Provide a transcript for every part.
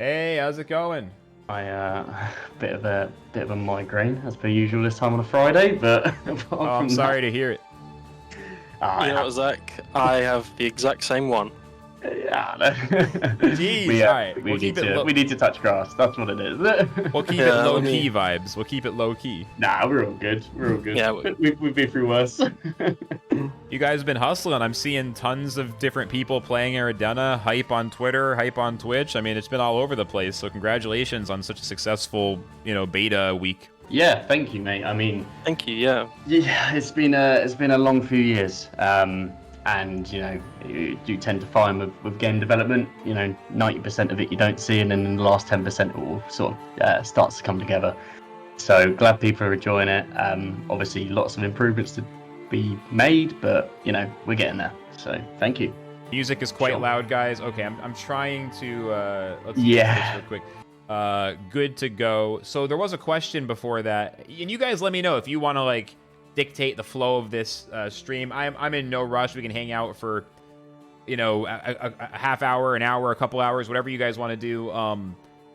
Hey, how's it going? I bit of a migraine as per usual this time on a Friday, but Oh, apart I'm from that, sorry to hear it. I You know what, have, Zach? I have the exact same one. yeah, no. Jeez, all right, we'll we keep need it to low. we need to touch grass. That's what it is. We'll keep it Yeah, low let key me. vibes. We'll keep it low key. Nah, we're all good. We're all good. Yeah, We've been through worse. You guys have been hustling. I'm seeing tons of different people playing Aradena, hype on Twitter, hype on Twitch. I mean, it's been all over the place. So congratulations on such a successful, beta week. Yeah, thank you, mate. I mean, thank you. Yeah, yeah, it's been a long few years. And you do tend to find with game development, 90% of it you don't see, and then in the last 10% it all sort of starts to come together. So glad people are enjoying it. Obviously, lots of improvements to be made, but we're getting there. So thank you. Music is quite Sure. loud, guys. Okay, I'm trying to let's fix Yeah. this real quick. Good to go. So there was a question before that, and you guys let me know if you want to dictate the flow of this stream. I'm in no rush. We can hang out for a half hour, an hour, a couple hours, whatever you guys want to do.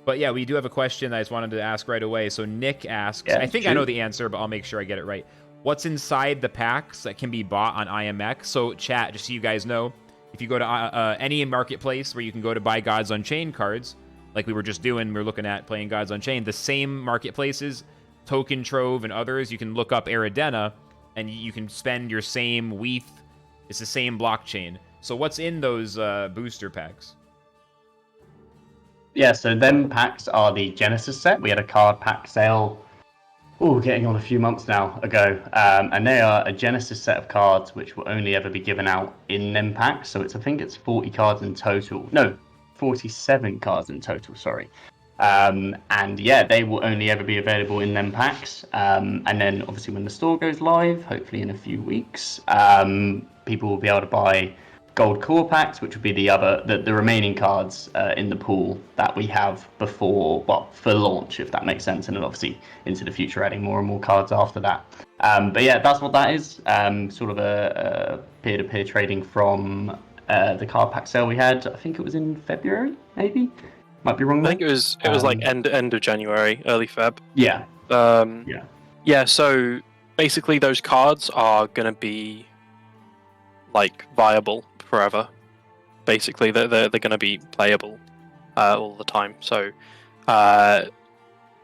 But yeah, we do have a question that I just wanted to ask right away. So Nick asks, Yeah, I think I know the answer, but I'll make sure I get it right. What's inside the packs that can be bought on IMX? So chat, just so you guys know, if you go to any marketplace where you can go to buy Gods Unchained cards, like we were just doing, we were looking at playing Gods Unchained, the same marketplaces, Token Trove and others, you can look up Aradena, and you can spend your same WETH. It's the same blockchain. So what's in those booster packs? Yeah, so them packs are the Genesis set. We had a card pack sale, getting on a few months now ago. And they are a Genesis set of cards which will only ever be given out in them packs. So I think it's 40 cards in total. No, 47 cards in total, sorry. And yeah, they will only ever be available in them packs. And then obviously when the store goes live, hopefully in a few weeks, people will be able to buy gold core packs, which would be the remaining cards in the pool that we have for launch, if that makes sense, and then obviously into the future adding more and more cards after that. But yeah, that's what that is. Sort of a peer-to-peer trading from the card pack sale we had. I think it was in February, maybe. Might be wrong. I think it was like end of January, early Feb. Yeah. Yeah. Yeah. So basically, those cards are gonna be viable forever. Basically, they're gonna be playable all the time. So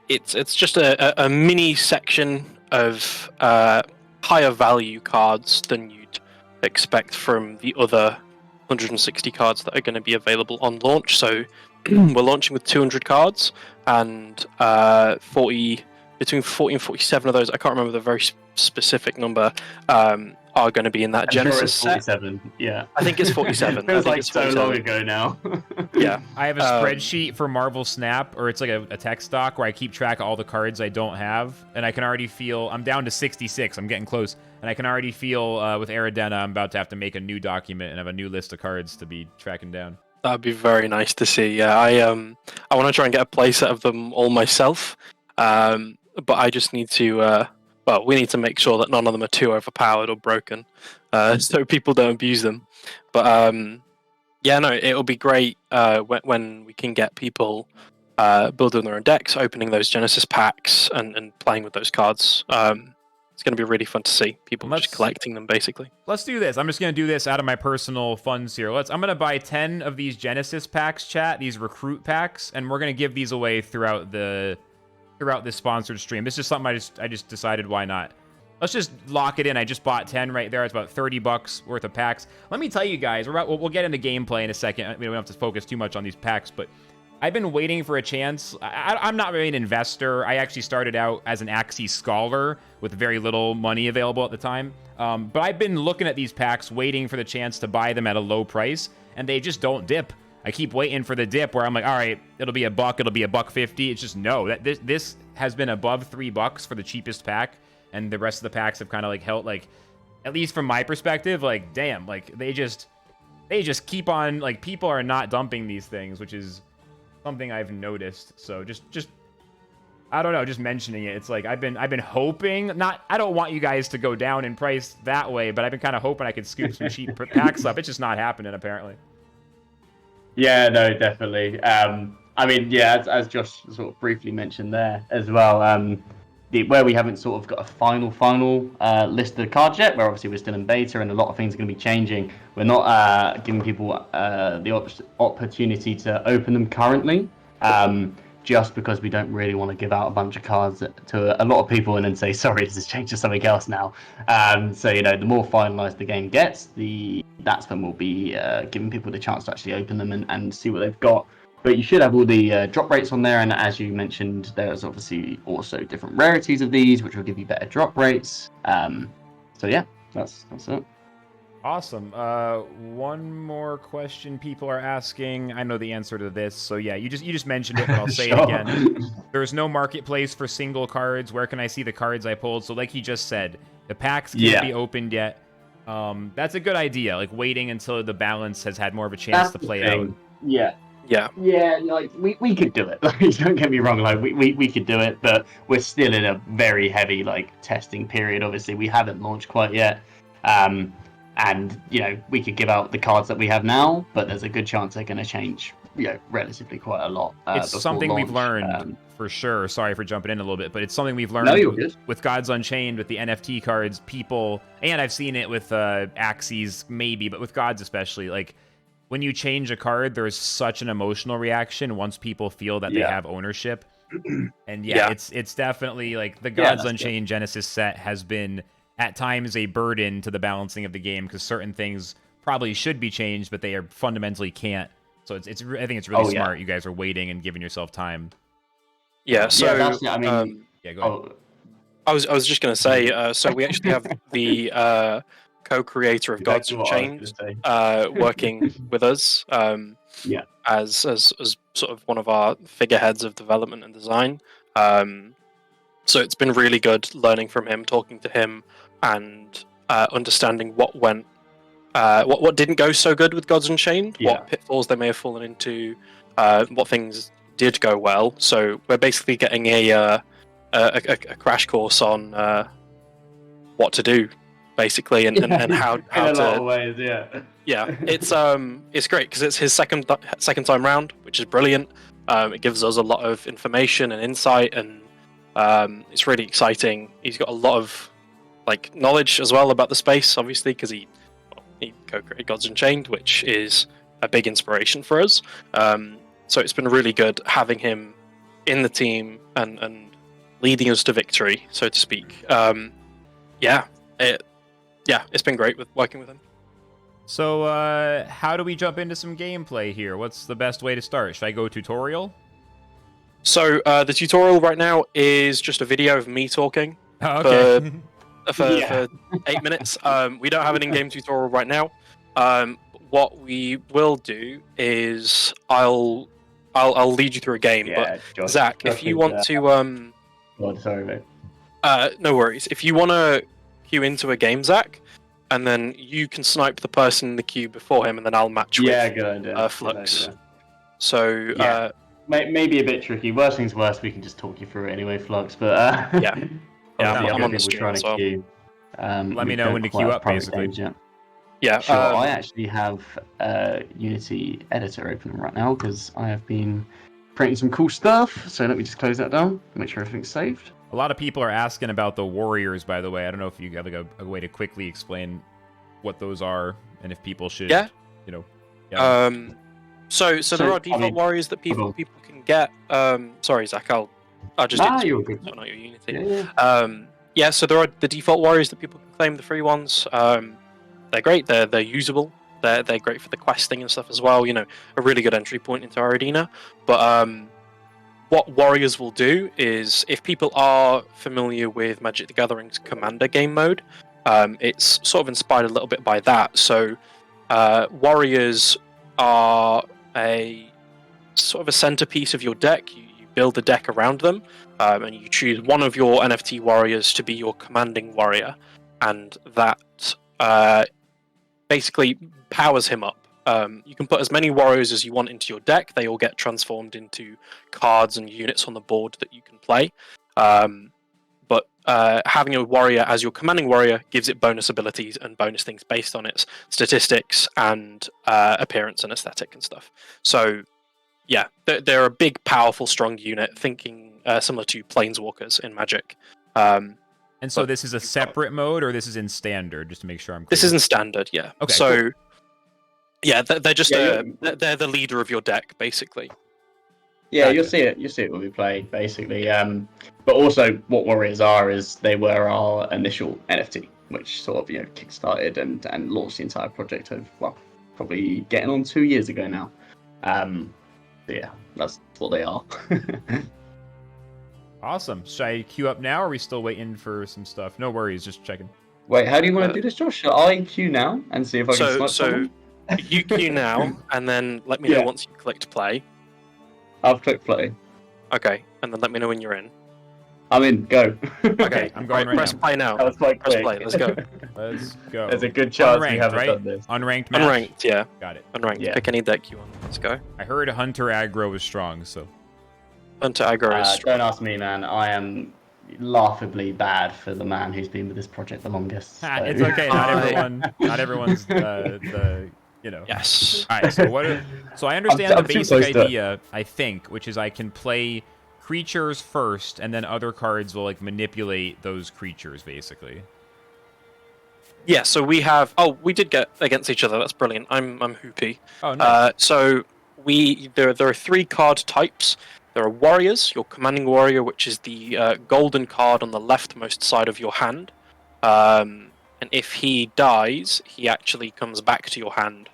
it's just a mini section of higher value cards than you'd expect from the other 160 cards that are going to be available on launch. So we're launching with 200 cards, and between 40 and 47 of those, I can't remember the very specific number, are going to be in that Genesis set. 47. Yeah, I think it's 47. Feels like so long ago now. Yeah, I have a spreadsheet for Marvel Snap, or it's like a text doc where I keep track of all the cards I don't have, and I can already feel I'm down to 66. I'm getting close, and I can already feel with Aradena I'm about to have to make a new document and have a new list of cards to be tracking down. That'd be very nice to see. Yeah, I want to try and get a playset of them all myself, but I just need to. Well, we need to make sure that none of them are too overpowered or broken, so people don't abuse them. But yeah, no, it'll be great when we can get people building their own decks, opening those Genesis packs, and playing with those cards. It's going to be really fun to see people just collecting them, basically. Let's do this. I'm just going to do this out of my personal funds here. I'm going to buy 10 of these Genesis packs, chat, these recruit packs, and we're going to give these away throughout this sponsored stream. This is something I just decided why not. Let's just lock it in. I just bought 10 right there. It's about $30 worth of packs. Let me tell you guys, we'll get into gameplay in a second. We don't have to focus too much on these packs, but I've been waiting for a chance. I'm not really an investor. I actually started out as an Axie scholar with very little money available at the time. But I've been looking at these packs, waiting for the chance to buy them at a low price, and they just don't dip. I keep waiting for the dip where I'm like, all right, it'll be $1, it'll be $1.50. It's just no. This has been above $3 for the cheapest pack, and the rest of the packs have kind of held at least from my perspective, damn, they just keep on people are not dumping these things, which is something I've noticed. So just I don't know, just mentioning it. It's I've been hoping, I don't want you guys to go down in price that way, but I've been kind of hoping I could scoop some cheap packs up. It's just not happening apparently. Yeah, no, definitely. I mean, yeah, as Josh sort of briefly mentioned there as well, where we haven't sort of got a final list of the cards yet, where obviously we're still in beta and a lot of things are going to be changing. We're not giving people the opportunity to open them currently, just because we don't really want to give out a bunch of cards to a lot of people and then say, sorry, this has changed to something else now. So, you know, the more finalized the game gets, that's when we'll be giving people the chance to actually open them and see what they've got. But you should have all the drop rates on there, and as you mentioned, there's obviously also different rarities of these, which will give you better drop rates. So yeah, that's it. Awesome. One more question people are asking. I know the answer to this, so yeah, you just mentioned it, but I'll say it again. There's no marketplace for single cards. Where can I see the cards I pulled? So like he just said, the packs can't be opened yet. That's a good idea. Like waiting until the balance has had more of a chance to play out. Yeah. Like we could do it. Like, don't get me wrong. Like we could do it, but we're still in a very heavy like testing period. Obviously, we haven't launched quite yet. And you know, we could give out the cards that we have now, but there's a good chance they're going to change, you know, relatively quite a lot. It's something launch. we've learned for sure. Sorry for jumping in a little bit, but it's something we've learned with Gods Unchained, with the NFT cards. People, and I've seen it with Axes maybe, but with Gods especially, like when you change a card, there's such an emotional reaction once people feel that they have ownership. And it's definitely like the Gods Unchained Genesis set has been at times a burden to the balancing of the game because certain things probably should be changed, but they are fundamentally can't. So I think it's really smart. You guys are waiting and giving yourself time. Yeah. So that's it. I mean, go ahead. I was just going to say. So we actually have the co-creator of Gods Unchained working with us. As sort of one of our figureheads of development and design. So it's been really good learning from him, talking to him, and understanding what went, what didn't go so good with Gods Unchained, what pitfalls they may have fallen into, what things did go well. So we're basically getting a crash course on what to do, basically, and how in a to. lot of ways, It's great because it's his second time round, which is brilliant. It gives us a lot of information and insight, and it's really exciting. He's got a lot of like knowledge as well about the space, obviously, because he co-created Gods Unchained, which is a big inspiration for us. So it's been really good having him in the team and leading us to victory, so to speak. It's been great with working with him. So how do we jump into some gameplay here? What's the best way to start? Should I go tutorial? So the tutorial right now is just a video of me talking for 8 minutes. We don't have an in-game tutorial right now. What we will do is I'll lead you through a game. But Josh, Zach, if you want to sorry, mate. No worries. If you want to queue into a game, Zach, and then you can snipe the person in the queue before him, and then I'll match with good idea. Flux. So maybe a bit tricky. Worst things worst, we can just talk you through it anyway, Flux. But I'm on the stream as well. Let me know when to queue up, basically. Yeah, sure. I actually have Unity editor open right now because I have been creating some cool stuff. So let me just close that down, make sure everything's saved. A lot of people are asking about the warriors, by the way. I don't know if you have like a way to quickly explain what those are and if people should, So there are default warriors that people can get. Sorry, Zach, I'll just you're good. Not your Unity. So there are the default warriors that people can claim, the free ones. They're great. They're usable. They're great for the questing and stuff as well. You know, a really good entry point into Aradena. But what warriors will do is, if people are familiar with Magic the Gathering's Commander game mode, it's sort of inspired a little bit by that. So warriors are a sort of a centerpiece of your deck. You build a deck around them, and you choose one of your NFT warriors to be your commanding warrior, and that basically powers him up. You can put as many warriors as you want into your deck. They all get transformed into cards and units on the board that you can play. But having a warrior as your commanding warrior gives it bonus abilities and bonus things based on its statistics and appearance and aesthetic and stuff. So yeah, they're a big, powerful, strong unit, thinking similar to planeswalkers in Magic. And so but this is a separate mode, or this is in standard, just to make sure I'm clear? This is in standard, yeah. Okay, so, cool. yeah, they're just Yeah, they're the leader of your deck, basically. Yeah, Gotcha. you'll see it. You'll see it when we play, basically. But also, what Warriors are is they were our initial NFT, which sort of kickstarted and launched the entire project of probably getting on 2 years ago now. So yeah, that's what they are. Awesome. Should I queue up now, or are we still waiting for some stuff? No worries, just checking. Wait, how do you want to do this, Josh? Shall I queue now and see if I can snipe someone? You queue now, and then let me know once you clicked play. I've clicked play. Okay, and then let me know when you're in. I'm in. Go. Okay, I'm going right press now. play now. That was quite Press quick. play. Let's go. Let's go. There's a good chance we Unranked, haven't right? done this. Unranked match? Unranked, yeah. Got it. Unranked. Yeah. Pick any deck you want. Let's go. I heard Hunter aggro was strong, so... Hunter aggro is strong. Don't ask me, man. I am laughably bad for the man who's been with this project the longest. So. It's okay. Not everyone's the Yes. All right. So I understand I'm the too basic close to it. idea. I think, which is I can play creatures first, and then other cards will manipulate those creatures, basically. Yeah. So we have. Oh, we did get against each other. That's brilliant. I'm Hoopy. Oh, nice. So there are 3 card types. There are warriors, your commanding warrior, which is the golden card on the leftmost side of your hand. And if he dies, he actually comes back to your hand,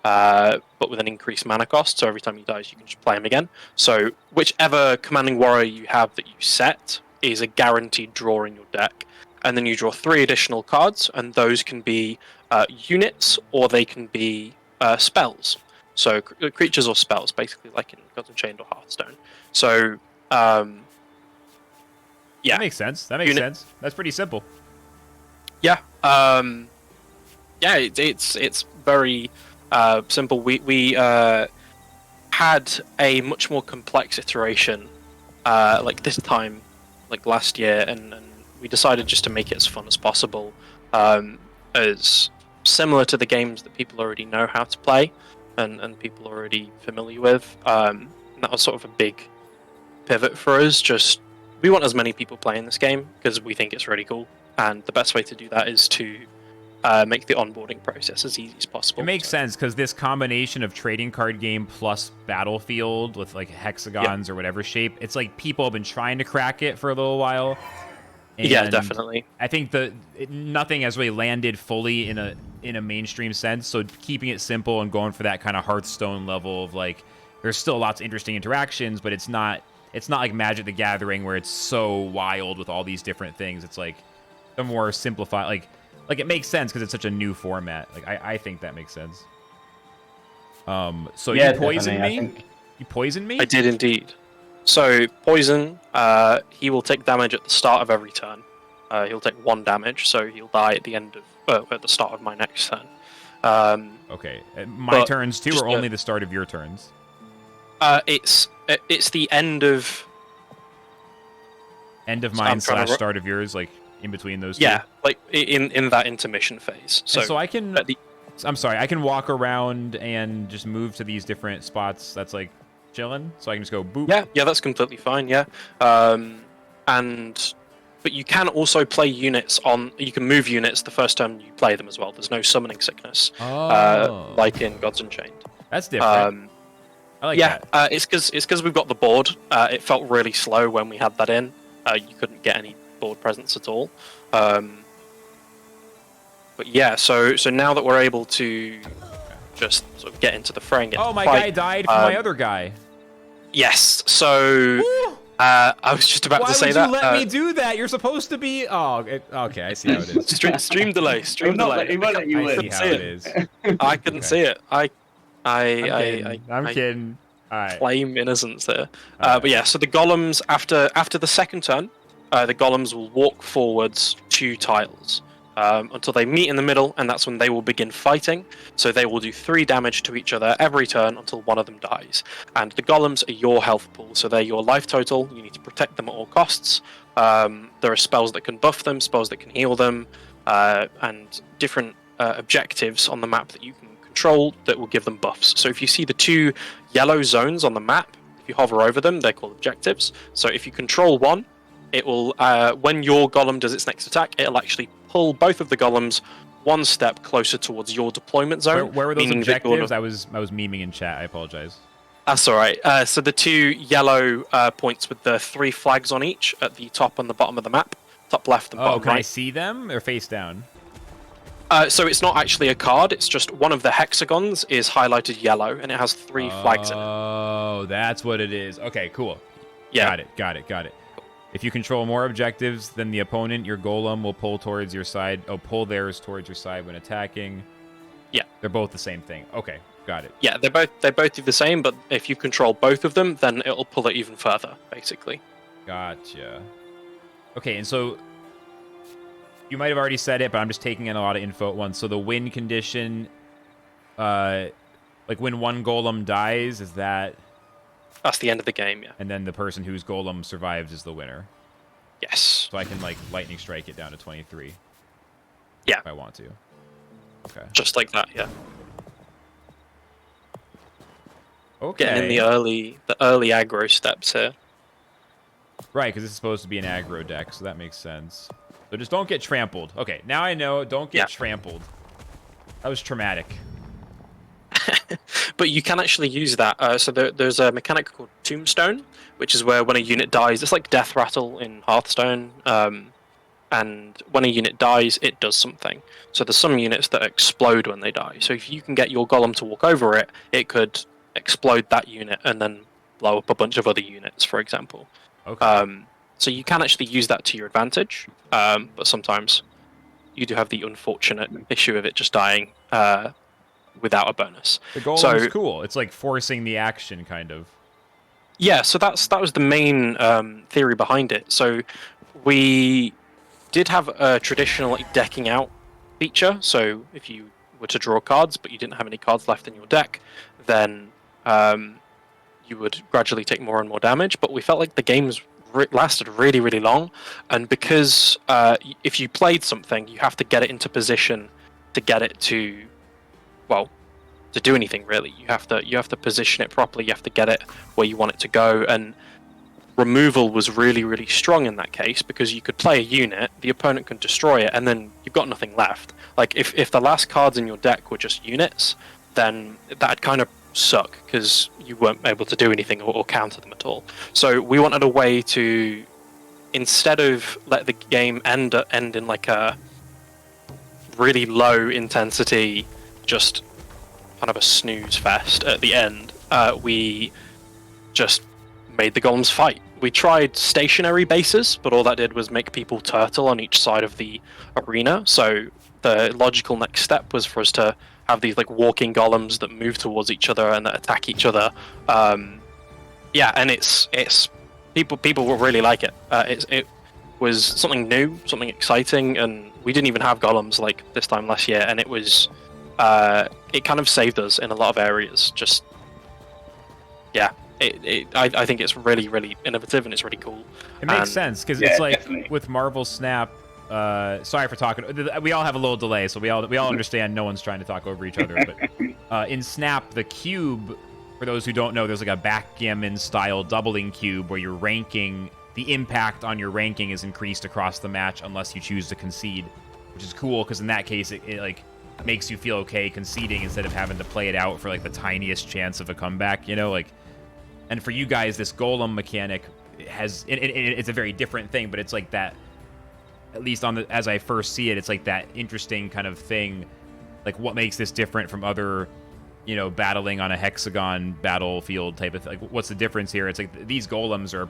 but with an increased mana cost. So every time he dies, you can just play him again. So whichever commanding warrior you have that you set is a guaranteed draw in your deck. And then you draw 3 additional cards, and those can be units, or they can be spells. So creatures or spells, basically, like in Gods Unchained or Hearthstone. So, yeah. That makes sense. Sense. That's pretty simple. Yeah. Yeah, it's very simple. We had a much more complex iteration like this time, like last year, and we decided just to make it as fun as possible, as similar to the games that people already know how to play and people are already familiar with. That was sort of a big pivot for us. Just we want as many people playing this game because we think it's really cool, and the best way to do that is to make the onboarding process as easy as possible. It makes sense because this combination of trading card game plus Battlefield with hexagons or whatever shape, it's people have been trying to crack it for a little while. And yeah, definitely. I think nothing has really landed fully in a mainstream sense. So keeping it simple and going for that kind of Hearthstone level of there's still lots of interesting interactions, but it's not like Magic the Gathering where it's so wild with all these different things. It's the more simplified, it makes sense because it's such a new format. I think that makes sense. So yeah, you poisoned me? think... You poisoned me? I did indeed. So poison, he will take damage at the start of every turn. He'll take 1 damage, so he'll die at the end of at the start of my next turn. Okay, my turns too, or only the start of your turns? It's the end of mine / start of yours, in between those two? Yeah, in that intermission phase. So I can... I'm sorry, I can walk around and just move to these different spots that's chilling, so I can just go boop. Yeah, that's completely fine. Yeah, but you can also play units you can move units the first time you play them as well. There's no summoning sickness, like in Gods Unchained. That's different. I like that. It's because we've got the board. It felt really slow when we had that in. You couldn't get any board presence at all. But yeah, so now that we're able to just sort of get into the fray and get my fight, guy died for my other guy. Yes, so I was just about to say that. Why would you let me do that? You're supposed to be... okay, I see how it is. Stream delay, stream delay. He won't let you I win. see how it is. I couldn't see it. I'm kidding. All right. Claim innocence there. But yeah, so the golems, after the second turn, the golems will walk forwards 2 tiles until they meet in the middle, and that's when they will begin fighting. So they will do 3 damage to each other every turn until one of them dies. And the golems are your health pool, so they're your life total. You need to protect them at all costs. There are spells that can buff them, spells that can heal them, and different objectives on the map that you can control that will give them buffs. So if you see the 2 yellow zones on the map, if you hover over them, they're called objectives. So if you control one, it will, when your golem does its next attack, it'll actually pull both of the golems 1 step closer towards your deployment zone. Where were those objectives? I was memeing in chat. I apologize. That's all right. So the 2 yellow points with the 3 flags on each at the top and the bottom of the map, top left and bottom can right. I see them? They're face down. So it's not actually a card. It's just one of the hexagons is highlighted yellow, and it has 3 flags in it. Oh, that's what it is. Okay, cool. Yeah. Got it. If you control more objectives than the opponent, your golem will pull towards your side. Oh, pull theirs towards your side when attacking. Yeah. They're both the same thing. Okay, got it. Yeah, they both do the same, but if you control both of them, then it'll pull it even further, basically. Gotcha. Okay, and so you might have already said it, but I'm just taking in a lot of info at once. So the win condition, like when one golem dies, is that... That's the end of the game, yeah. And then the person whose golem survives is the winner. Yes. So I can, like, lightning strike it down to 23. Yeah. If I want to. Okay. Just like that, yeah. Okay. Getting in the early aggro steps here. Right, because this is supposed to be an aggro deck, so that makes sense. So just don't get trampled. Okay, now I know. Don't get trampled. That was traumatic. But you can actually use that. So there's a mechanic called Tombstone, which is where when a unit dies, it's like Death Rattle in Hearthstone. And when a unit dies, it does something. So there's some units that explode when they die. So if you can get your golem to walk over it, it could explode that unit and then blow up a bunch of other units, for example. Okay. So you can actually use that to your advantage, but sometimes you do have the unfortunate issue of it just dying without a bonus. The golem is cool. It's like forcing the action, kind of. Yeah, so that was the main theory behind it. So we did have a traditional decking out feature. So if you were to draw cards, but you didn't have any cards left in your deck, then you would gradually take more and more damage. But we felt like the games lasted really, really long, and because if you played something, you have to get it into position to get it to, well, to do anything really. You have to position it properly. You have to get it where you want it to go, and removal was really, really strong in that case because you could play a unit, the opponent can destroy it, and then you've got nothing left. Like if the last cards in your deck were just units, then that'd kind of suck because you weren't able to do anything or counter them at all. So we wanted a way to, instead of let the game end in like a really low intensity, just kind of a snooze fest at the end, we just made the golems fight. We tried stationary bases, but all that did was make people turtle on each side of the arena. So the logical next step was for us to have these like walking golems that move towards each other and that attack each other. Yeah, and it's people will really like it. It was something new, something exciting, and we didn't even have golems like this time last year, and it was it kind of saved us in a lot of areas. Just yeah. I think it's really, really innovative and it's really cool. It makes sense because it's like definitely. with Marvel Snap. Sorry for talking. We all have a little delay, so we all understand. No one's trying to talk over each other. But in Snap, the cube, for those who don't know, there's like a backgammon style doubling cube where your ranking, the impact on your ranking is increased across the match unless you choose to concede, which is cool because in that case it like makes you feel okay conceding instead of having to play it out for like the tiniest chance of a comeback. You know, like. And for you guys, this golem mechanic has it's a very different thing, but it's like that. At least as I first see it, it's like that interesting kind of thing. Like what makes this different from other, battling on a hexagon battlefield type of thing. Like what's the difference here? It's like these golems are a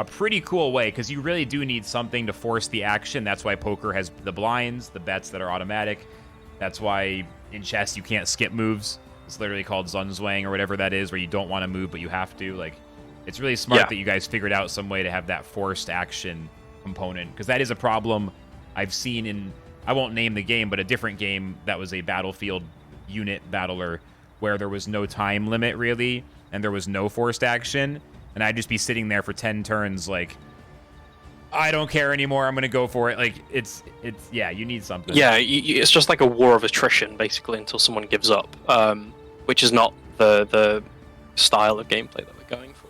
pretty cool way because you really do need something to force the action. That's why poker has the blinds, the bets that are automatic. That's why in chess you can't skip moves. It's literally called Zunzwang or whatever that is, where you don't want to move, but you have to. Like, it's really smart that you guys figured out some way to have that forced action component, because that is a problem I've seen in, I won't name the game, but a different game that was a battlefield unit battler where there was no time limit really, and there was no forced action, and I'd just be sitting there for 10 turns like, I don't care anymore. I'm gonna go for it. Like it's yeah. You need something. Yeah, it's just like a war of attrition basically until someone gives up, which is not the style of gameplay that we're going for.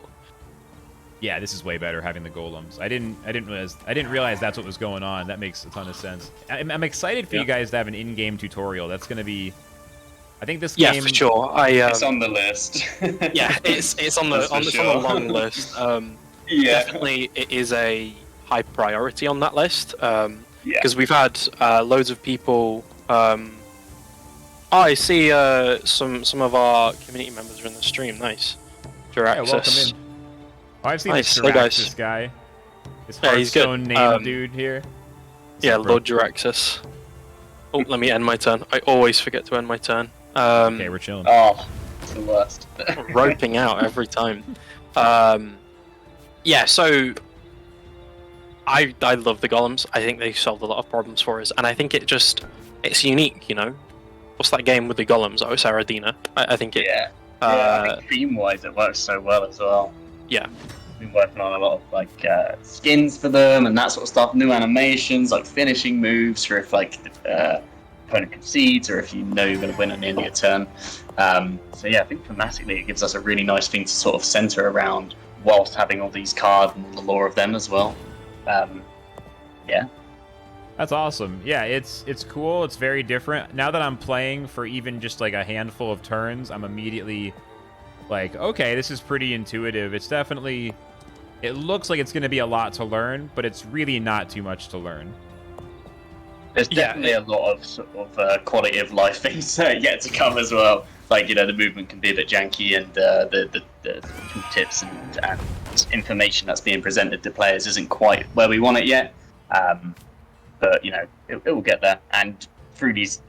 Yeah, this is way better having the golems. I didn't realize that's what was going on. That makes a ton of sense. I'm excited for you guys to have an in-game tutorial. That's gonna be. I think this game. Yeah, for sure. It's on the list. Yeah, it's on the on the long list. Definitely, it is a high priority on that list because we've had loads of people. I see some of our community members are in the stream. Nice, Jiraxis. Yeah, welcome in. Oh, I've seen Nice. this Hey, Jiraxis guy. This Yeah, he's good. Hearthstone named dude here. Yeah, What's up, bro? Lord Jiraxis. Oh, let me end my turn. I always forget to end my turn. Okay, we're chilling. Oh, it's the worst. Roping out every time. Yeah, so I love the golems. I think they solved a lot of problems for us, and I think it's unique. You know, what's that game with the golems? Oh, it's Aradena. I think it. Yeah. I think theme-wise, it works so well as well. Yeah. We've been working on a lot of like skins for them and that sort of stuff. New animations, like finishing moves, for if like opponent concedes or if you know you're going to win at the end of your turn. So yeah, I think thematically it gives us a really nice thing to sort of center around, whilst having all these cards and the lore of them as well. Yeah. That's awesome. Yeah, it's cool. It's very different. Now that I'm playing for even just like a handful of turns, I'm immediately like, okay, this is pretty intuitive. It's definitely, it looks like it's going to be a lot to learn, but it's really not too much to learn. There's definitely a lot of sort of quality of life things yet to come as well. Like, you know, the movement can be a bit janky, and the tips and information that's being presented to players isn't quite where we want it yet. But, you know, it will get there. And through this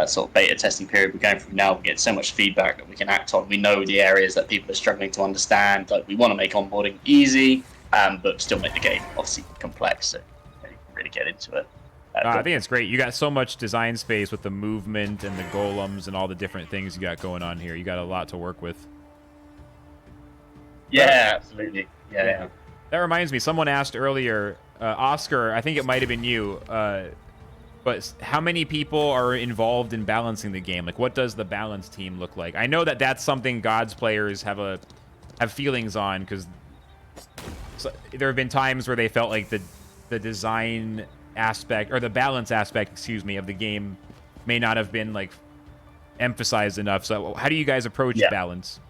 sort of beta testing period we're going through now, we get so much feedback that we can act on. We know the areas that people are struggling to understand. Like, we want to make onboarding easy, but still make the game obviously complex, so you can really get into it. I think it's great. You got so much design space with the movement and the golems and all the different things you got going on here. You got a lot to work with. Yeah, absolutely. Yeah. That reminds me, someone asked earlier, Oscar, I think it might have been you, but how many people are involved in balancing the game? Like, what does the balance team look like? I know that that's something God's players have feelings on, because there have been times where they felt like the design aspect, or the balance aspect, excuse me, of the game may not have been like emphasized enough. So how do you guys approach balance?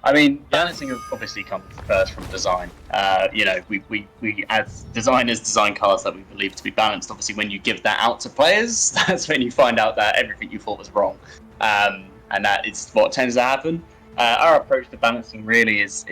I mean, balancing obviously comes first from design. You know, we as designers design cards that we believe to be balanced. Obviously, when you give that out to players, that's when you find out that everything you thought was wrong, and that is what tends to happen. Our approach to balancing really is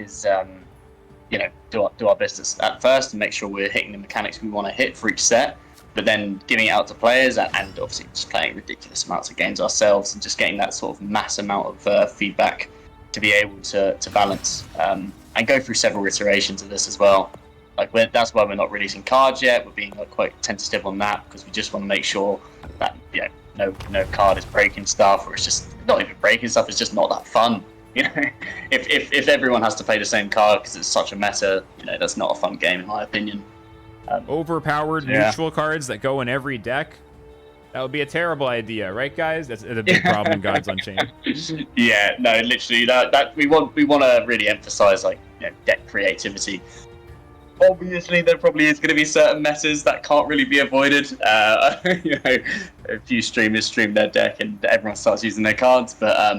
you know, do our business at first and make sure we're hitting the mechanics we want to hit for each set, but then giving it out to players and obviously just playing ridiculous amounts of games ourselves and just getting that sort of mass amount of feedback to be able to balance and go through several iterations of this as well. Like, that's why we're not releasing cards yet. We're being quite tentative on that because we just want to make sure that, you know, no card is breaking stuff, or it's just not even breaking stuff. It's just not that fun. You know, if everyone has to play the same card because it's such a meta, you know, that's not a fun game in my opinion. Overpowered neutral cards that go in every deck. That would be a terrible idea, right, guys? That's a big problem in Gods Unchained. Yeah, no, literally, that we want to really emphasize, like, you know, deck creativity. Obviously, there probably is going to be certain messes that can't really be avoided. You know, a few streamers stream their deck and everyone starts using their cards, but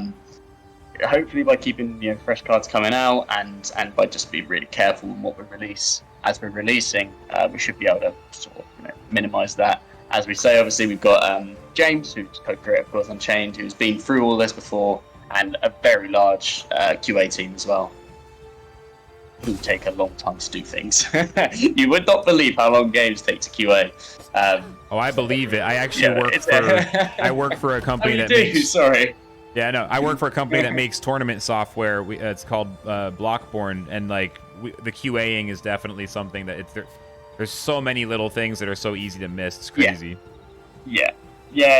hopefully by keeping, you know, fresh cards coming out and by just being really careful in what we release as we're releasing, we should be able to sort of, you know, minimize that. As we say, obviously we've got James, who's co-creator of Gods Unchained, who's been through all this before, and a very large QA team as well, who take a long time to do things. You would not believe how long games take to QA. Oh, I believe it. I actually work for a company that makes... Sorry. Yeah, no, I work for a company that makes tournament software. It's called Blockborne, and like the QAing is definitely something that there's so many little things that are so easy to miss. It's crazy. Yeah,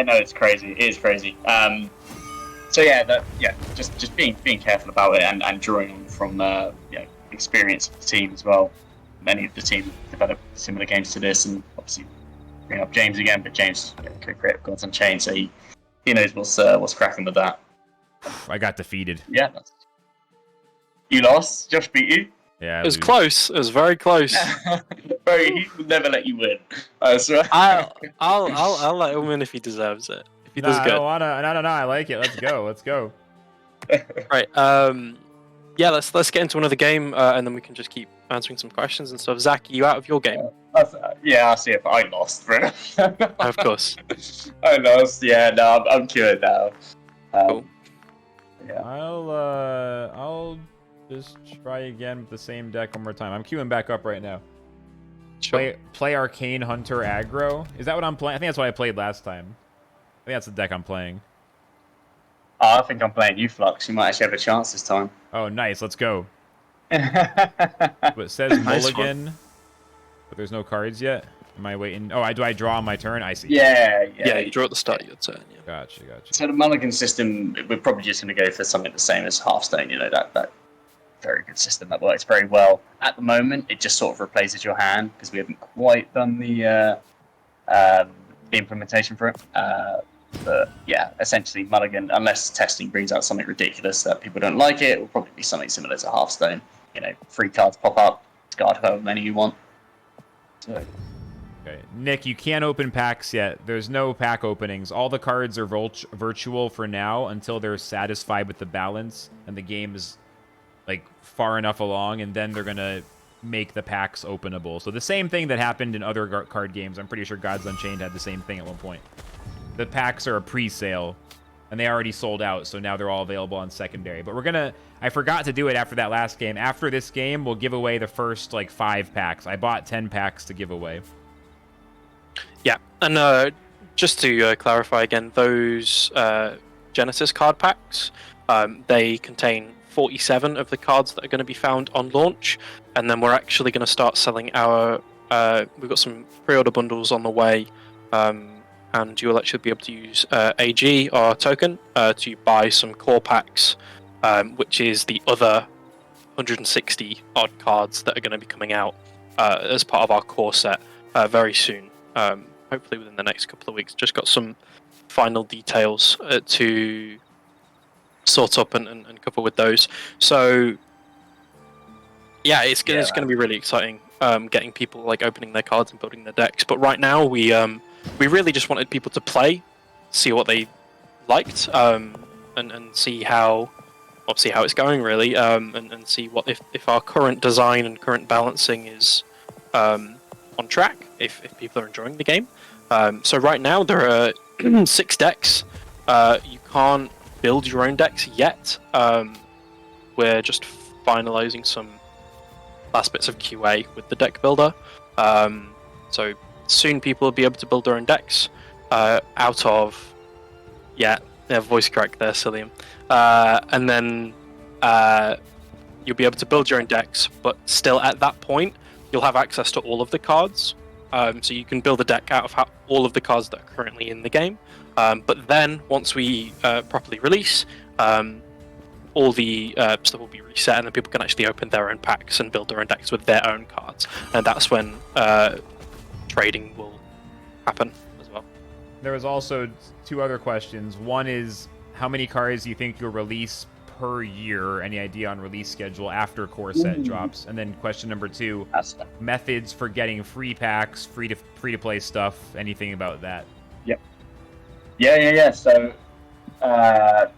no, it's crazy. It is crazy. So just being careful about it and drawing on from you know, experience of the team as well. many of the team develop similar games to this, and obviously bring up James again, but James created Gods Unchained, so he knows what's cracking with that. I got defeated. Yeah. You lost. Josh beat you. Yeah, It was close. It was very close. Bro, he will never let you win. I swear. I'll let him win if he deserves it. If he does I good. don't wanna. No. I like it. Let's go. Let's go. Right. Yeah. Let's get into another game, and then we can just keep answering some questions and stuff. Zach, are you out of your game? Yeah, I'll see if I lost, bro. Of course. I lost. Yeah, no, I'm cured now. Cool. Yeah. I'll just try again with the same deck one more time. I'm queuing back up right now. Sure. Play Arcane Hunter aggro. Is that what I'm playing? I think that's what I played last time. I think that's the deck I'm playing. Oh, I think I'm playing you, Flux. You might actually have a chance this time. Oh, nice. Let's go. Yeah, But it says Nice mulligan, but there's no cards yet. Am I waiting? Oh, do I draw on my turn? I see. Yeah, you draw at the start of your turn. Yeah. Gotcha. So the mulligan system, we're probably just going to go for something the same as Hearthstone. You know, that very good system that works very well. At the moment, it just sort of replaces your hand because we haven't quite done the implementation for it. But yeah, essentially mulligan, unless testing brings out something ridiculous that people don't like it will probably be something similar to Hearthstone. You know, 3 cards pop up, discard however many you want. So. Okay, Nick, you can't open packs yet. There's no pack openings. All the cards are virtual for now until they're satisfied with the balance and the game is like far enough along, and then they're gonna make the packs openable. So the same thing that happened in other card games. I'm pretty sure Gods Unchained had the same thing at one point. The packs are a pre-sale, and they already sold out, so now they're all available on secondary. But I forgot to do it after that last game. After this game, we'll give away the first, 5 packs. I bought 10 packs to give away. Yeah, and just to clarify again, those Genesis card packs, they contain 47 of the cards that are going to be found on launch, and then we're actually going to start selling our... we've got some pre-order bundles on the way, and you'll actually be able to use AG, our token, to buy some core packs, which is the other 160 odd cards that are going to be coming out as part of our core set very soon. Hopefully within the next couple of weeks. Just got some final details to sort up and cover with those. So yeah, it's going to be really exciting getting people opening their cards and building their decks. But right now we really just wanted people to play, see what they liked, and see how it's going really, and see what if our current design and current balancing is on track, if people are enjoying the game. So right now there are 6 decks. You can't build your own decks yet. We're just finalizing some last bits of QA with the deck builder. So soon people will be able to build their own decks out of... Yeah, voice crack there, Cillian. And then you'll be able to build your own decks, but still at that point, you'll have access to all of the cards. So you can build a deck out of all of the cards that are currently in the game. But then, once we properly release, all the stuff will be reset, and then people can actually open their own packs and build their own decks with their own cards. And that's when trading will happen as well. There was also 2 other questions. One is, how many cards do you think you'll release per year? Any idea on release schedule after core set drops? And then question number 2, methods for getting free packs, free to play stuff. Anything about that? Yep. Yeah. So,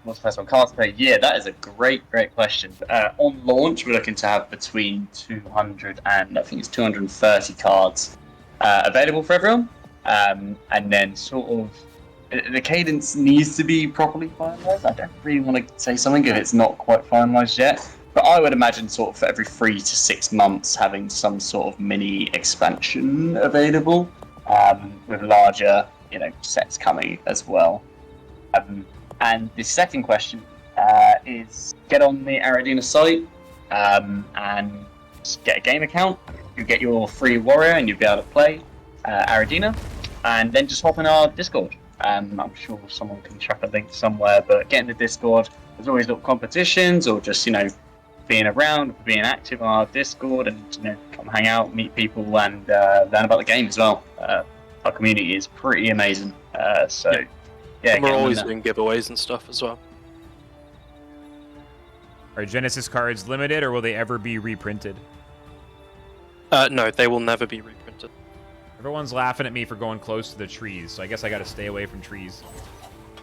what's the first one? Cards per year. That is a great question. On launch, we're looking to have between 200 and I think it's 230 cards available for everyone. And then sort of the cadence needs to be properly finalized. I don't really want to say something if it's not quite finalized yet, but I would imagine sort of for every 3 to 6 months having some sort of mini expansion available, with larger, sets coming as well. And the second question is get on the Aradena site and just get a game account. You get your free warrior and you'll be able to play Aradena, and then just hop in our Discord. I'm sure someone can track a link somewhere, but get in the Discord. There's always little competitions or just, being around, for being active on our Discord, and come hang out, meet people, and learn about the game as well. Our community is pretty amazing. And we're always doing giveaways and stuff as well. Are Genesis cards limited, or will they ever be reprinted? No, they will never be reprinted. Everyone's laughing at me for going close to the trees, so I guess I gotta stay away from trees.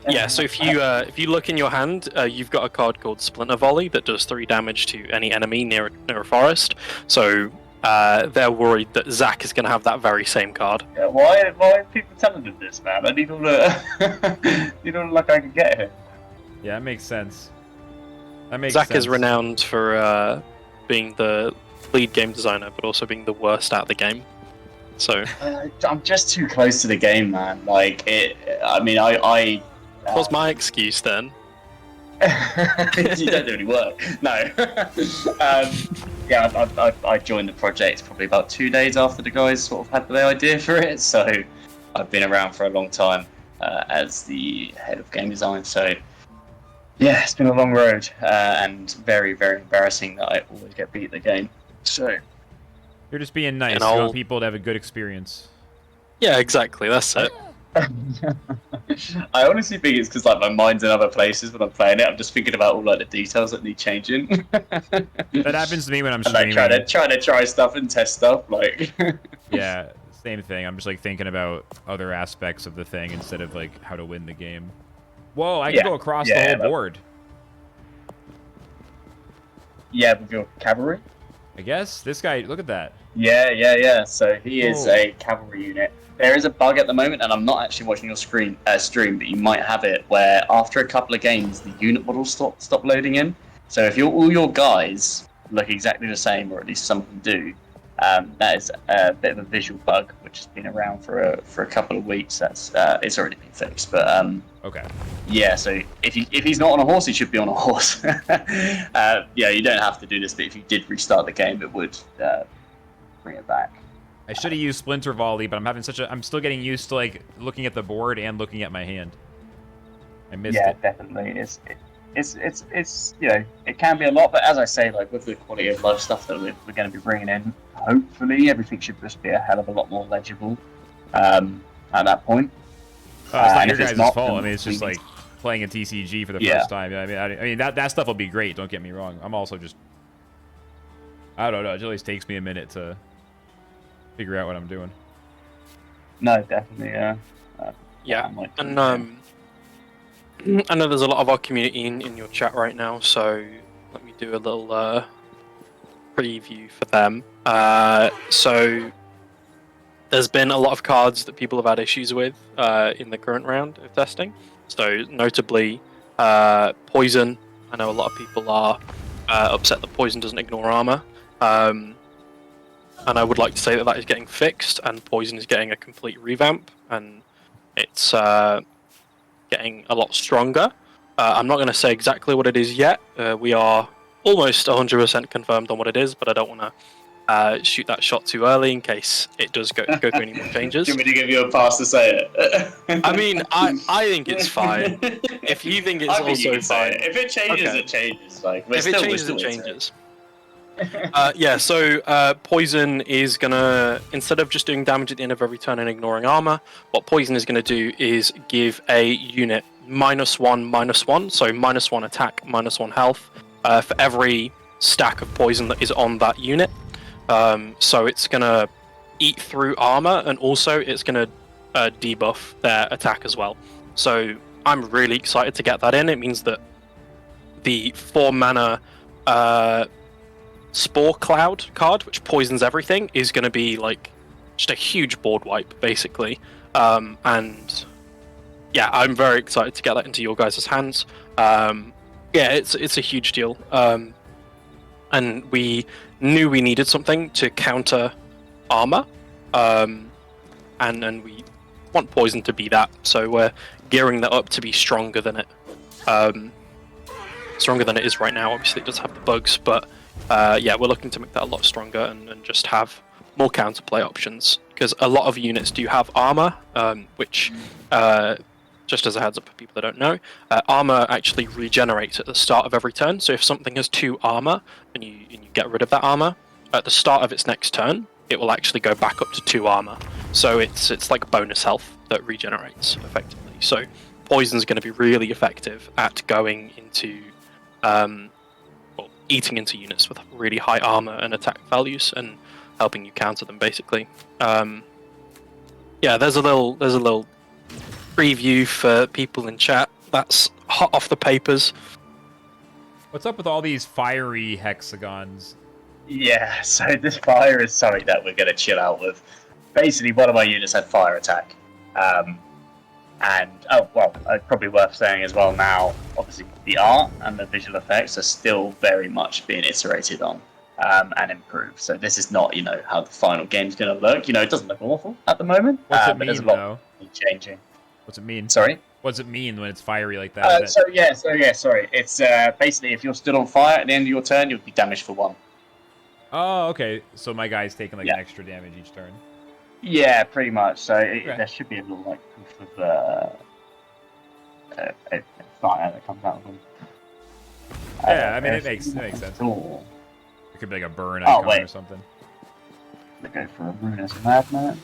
Yeah, so if you look in your hand, you've got a card called Splinter Volley that does 3 damage to any enemy near a forest. So they're worried that Zach is going to have that very same card. Yeah, why are people telling them this, man? I need all the luck I can get here. Yeah, that makes sense. Zach is renowned for being the lead game designer, but also being the worst at the game. So I'm just too close to the game, man. Like it. I mean, I what's my excuse then? You don't do any work. No. I joined the project probably about 2 days after the guys sort of had the idea for it. So I've been around for a long time as the head of game design. So yeah, it's been a long road and very, very embarrassing that I always get beat at the game. So you're just being nice. You want people to have a good experience. Yeah, exactly. That's it. I honestly think it's because like my mind's in other places when I'm playing it. I'm just thinking about all like the details that need changing. That happens to me when I'm streaming. Like, trying to try stuff and test stuff. Like yeah, same thing. I'm just like thinking about other aspects of the thing instead of like how to win the game. Whoa, I can go across the whole board. Yeah, with your cavalry. I guess this guy. Look at that. Yeah. So he is a cavalry unit. There is a bug at the moment, and I'm not actually watching your stream, but you might have it, where after a couple of games, the unit models stop loading in. So if all your guys look exactly the same, or at least some of them do, that is a bit of a visual bug, which has been around for a couple of weeks. That's it's already been fixed, but okay. Yeah, so if he's not on a horse, he should be on a horse. Yeah, you don't have to do this, but if you did restart the game, it would bring it back. I should have used Splinter Volley, but I'm still getting used to like looking at the board and looking at my hand. I missed it. Yeah, definitely. It's it can be a lot, but as I say, like with the quality of life stuff that we're going to be bringing in, hopefully everything should just be a hell of a lot more legible at that point. Oh, it's not your guys' fault. I mean, it's just like playing a TCG for the first time. I mean that stuff will be great. Don't get me wrong. I'm also just, I don't know. It always takes me a minute to figure out what I'm doing. No, definitely. Yeah, and I know there's a lot of our community in your chat right now, so let me do a little preview for them. So there's been a lot of cards that people have had issues with in the current round of testing. So notably, Poison. I know a lot of people are upset that Poison doesn't ignore armor. And I would like to say that is getting fixed, and Poison is getting a complete revamp, and it's getting a lot stronger. I'm not going to say exactly what it is yet. We are almost 100% confirmed on what it is, but I don't want to shoot that shot too early in case it does go through any more changes. Do you want me to give you a pass to say it? I mean, I think it's fine. If you think it's also fine. If it changes, it changes. Like, if it changes, it changes. So Poison is gonna, instead of just doing damage at the end of every turn and ignoring armor, what Poison is gonna do is give a unit -1/-1, so -1 attack, -1 health, for every stack of poison that is on that unit. So it's gonna eat through armor, and also it's gonna debuff their attack as well. So I'm really excited to get that in. It means that the 4-mana Spore Cloud card, which poisons everything, is going to be like just a huge board wipe, basically. And yeah, I'm very excited to get that into your guys' hands. It's a huge deal. And we knew we needed something to counter armor, and we want poison to be that. So we're gearing that up to be stronger than it. Stronger than it is right now. Obviously, it does have the bugs, but we're looking to make that a lot stronger and just have more counterplay options, because a lot of units do have armor, which just as a heads up for people that don't know, armor actually regenerates at the start of every turn. So if something has 2 armor and you get rid of that armor, at the start of its next turn, it will actually go back up to 2 armor. So it's like bonus health that regenerates effectively. So poison is going to be really effective at going into, well, eating into units with really high armor and attack values and helping you counter them basically. Yeah, there's a little preview for people in chat. That's hot off the papers. What's up with all these fiery hexagons? Yeah, so this fire is something that we're going to chill out with. Basically, one of my units had fire attack. And, oh, well, probably worth saying as well now, obviously the art and the visual effects are still very much being iterated on and improved. So this is not, how the final game's going to look. It doesn't look awful at the moment. What's it but there's mean, a lot though? changing. What's it mean? Sorry? What's it mean when it's fiery like that? Sorry. It's basically if you're stood on fire at the end of your turn, you'll be damaged for 1. Oh, okay. So my guy's taking like Yeah. an extra damage each turn. Yeah, pretty much. So Okay. there should be a little like proof of a fire that comes out of them. Yeah, I mean, it makes sense. Cool. It could be like a burn Oh, icon wait. or something. They go for a ruinous madman.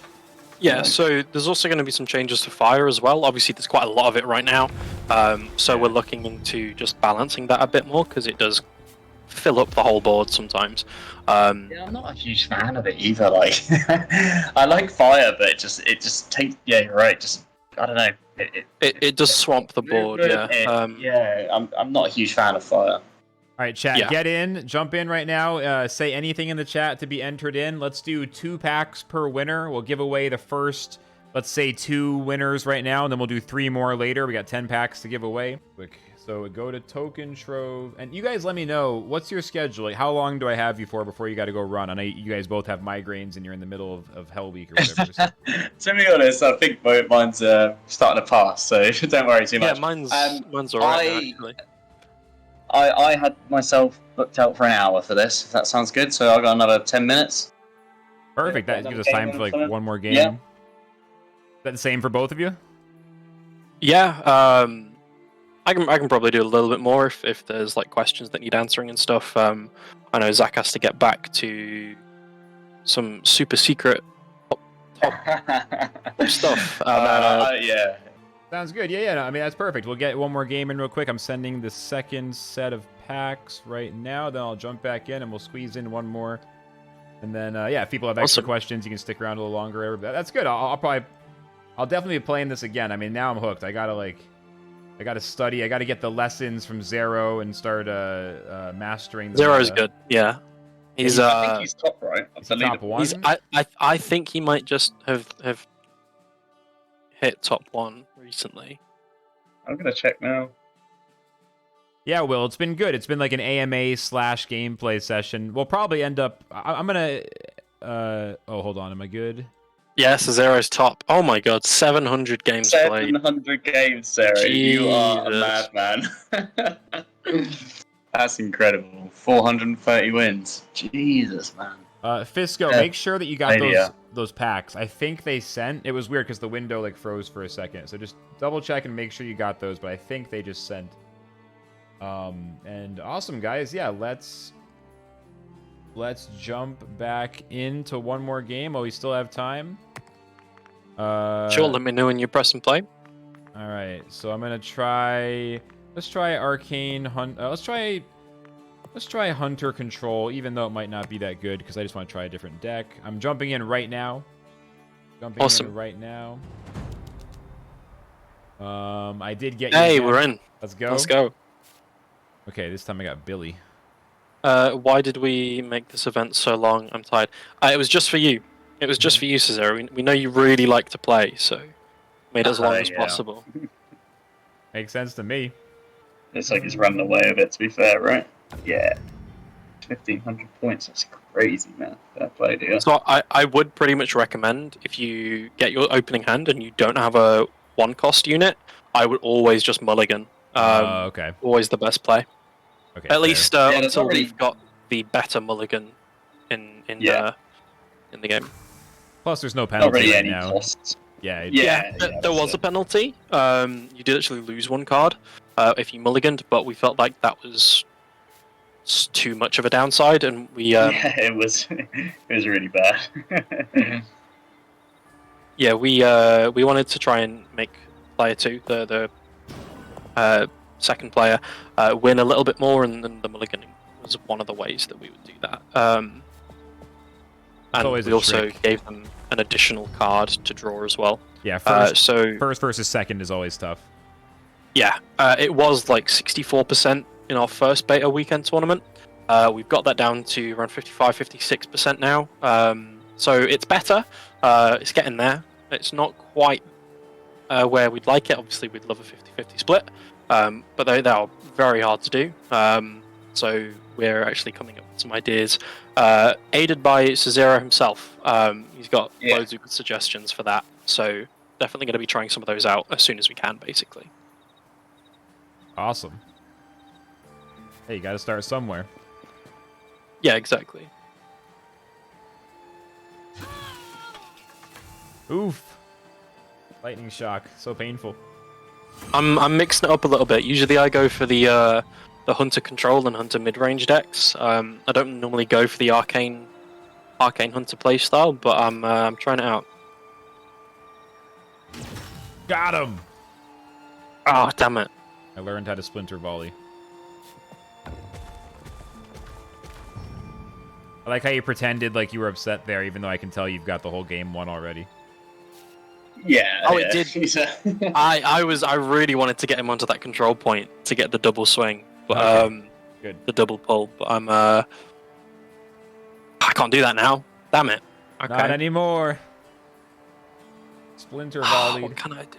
Yeah, Right. so there's also going to be some changes to fire as well. Obviously, there's quite a lot of it right now. So we're looking into just balancing that a bit more because it does fill up the whole board sometimes. Yeah, I'm not a huge fan of it either. Like, I like fire, but it just takes. Yeah, you're right. Just I don't know. It does swamp the board. Yeah. I'm not a huge fan of fire. All right, chat, Yeah. get in, jump in right now. Say anything in the chat to be entered in. Let's do 2 packs per winner. We'll give away the first, let's say, 2 winners right now, and then we'll do 3 more later. We got 10 packs to give away. Quick. So go to Token Trove, and you guys let me know, what's your schedule? Like, how long do I have you for before you got to go run? I know you guys both have migraines, and you're in the middle of Hell Week or whatever. So. To be honest, I think mine's starting to pass, so don't worry too Yeah, much. mine's alright actually. I had myself booked out for an hour for this, if that sounds good, so I got another 10 minutes. Perfect. Yeah, That gives us time for like one more game. Yeah. Is that the same for both of you? Yeah, I can probably do a little bit more if there's like questions that need answering and stuff. I know Zach has to get back to some super secret stuff. Yeah. Sounds good. Yeah. No, I mean, that's perfect. We'll get one more game in real quick. I'm sending the second set of packs right now. Then I'll jump back in and we'll squeeze in one more. And then, yeah, if people have extra Awesome. questions, you can stick around a little longer. That's good. I'll definitely be playing this again. I mean, now I'm hooked. I gotta study. I gotta get the lessons from Zero and start mastering. Zero's good. Yeah, I think he's top, right? He's top 1. I think he might just have hit top 1 recently. I'm gonna check now. Yeah, Will, it's been good. It's been like an AMA/gameplay session. We'll probably end up. I'm gonna. Oh, hold on. Am I good? Yes, Zero's top. Oh my god, 700 games played. 700 games, Sarah. You are a Jesus. madman. That's incredible. 430 wins. Jesus, man. Fisco, Yeah. make sure that you got Idea. those packs. I think they sent. It was weird because the window like froze for a second. So just double check and make sure you got those. But I think they just sent. And awesome, guys. Yeah, let's jump back into one more game while we still have time. Sure, let me know when you press and play. All right, so I'm gonna try. Let's try Arcane Hunt. Let's try Hunter Control, even though it might not be that good because I just want to try a different deck. I'm jumping in right now. Awesome. I did get. Hey, you we're in. Let's go. Let's go. Okay, this time I got Billy. Why did we make this event so long? I'm tired. It was just for you. It was just for you, Cesare. We know you really like to play, so made it as long as Yeah. possible. Makes sense to me. It's like he's running away with it, to be fair, right? Yeah. 1,500 points. That's crazy, man. Fair play, dude. So I would pretty much recommend if you get your opening hand and you don't have a 1-cost unit, I would always just mulligan. Okay. Always the best play. Okay. At fair. least there's until already- we've got the better mulligan in Yeah. the game. Plus, there's no Not penalty really right any now. costs. Yeah. There was a penalty. You did actually lose one card if you mulliganed, but we felt like that was too much of a downside, and we yeah, it was really bad. yeah, we wanted to try and make player 2, the second player, win a little bit more, and the mulliganing was one of the ways that we would do that. And always we a also trick. gave them an additional card to draw as well. Yeah, So first versus second is always tough. yeah, it was like 64% in our first beta weekend tournament. We've got that down to around 55-56% now. So it's better. It's getting there. It's not quite where we'd like it. Obviously, we'd love a 50-50 split, but they are very hard to do. So we're actually coming up with some ideas, aided by Cesaro himself. He's got loads of good suggestions for that. So definitely going to be trying some of those out as soon as we can, basically. Awesome. Hey, you got to start somewhere. Yeah, exactly. Oof. Lightning shock. So painful. I'm mixing it up a little bit. Usually I go for the Hunter Control and Hunter mid-range decks. I don't normally go for the Arcane Hunter playstyle, but I'm trying it out. Got him! Oh, damn it. I learned how to splinter volley. I like how you pretended like you were upset there, even though I can tell you've got the whole game won already. Yeah. Oh, yeah. it did. I really wanted to get him onto that control point to get the double swing, but Okay. Good. the double pull. But I can't do that now. Damn it. Okay. Not anymore. Splinter volley. What can I do?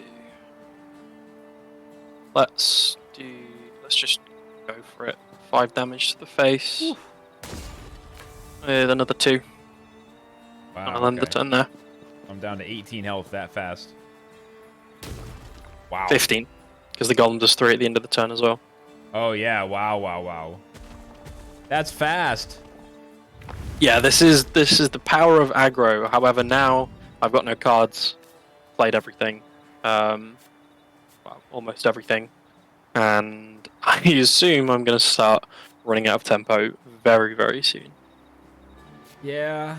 Let's just go for it. 5 damage to the face. With another 2. Wow. And then the Okay. turn there. I'm down to 18 health that fast. Wow. 15. Because the golem does 3 at the end of the turn as well. Oh yeah. Wow. That's fast. Yeah, this is the power of aggro. However, now I've got no cards. Played everything. Well, almost everything. And I assume I'm going to start running out of tempo very, very soon. Yeah.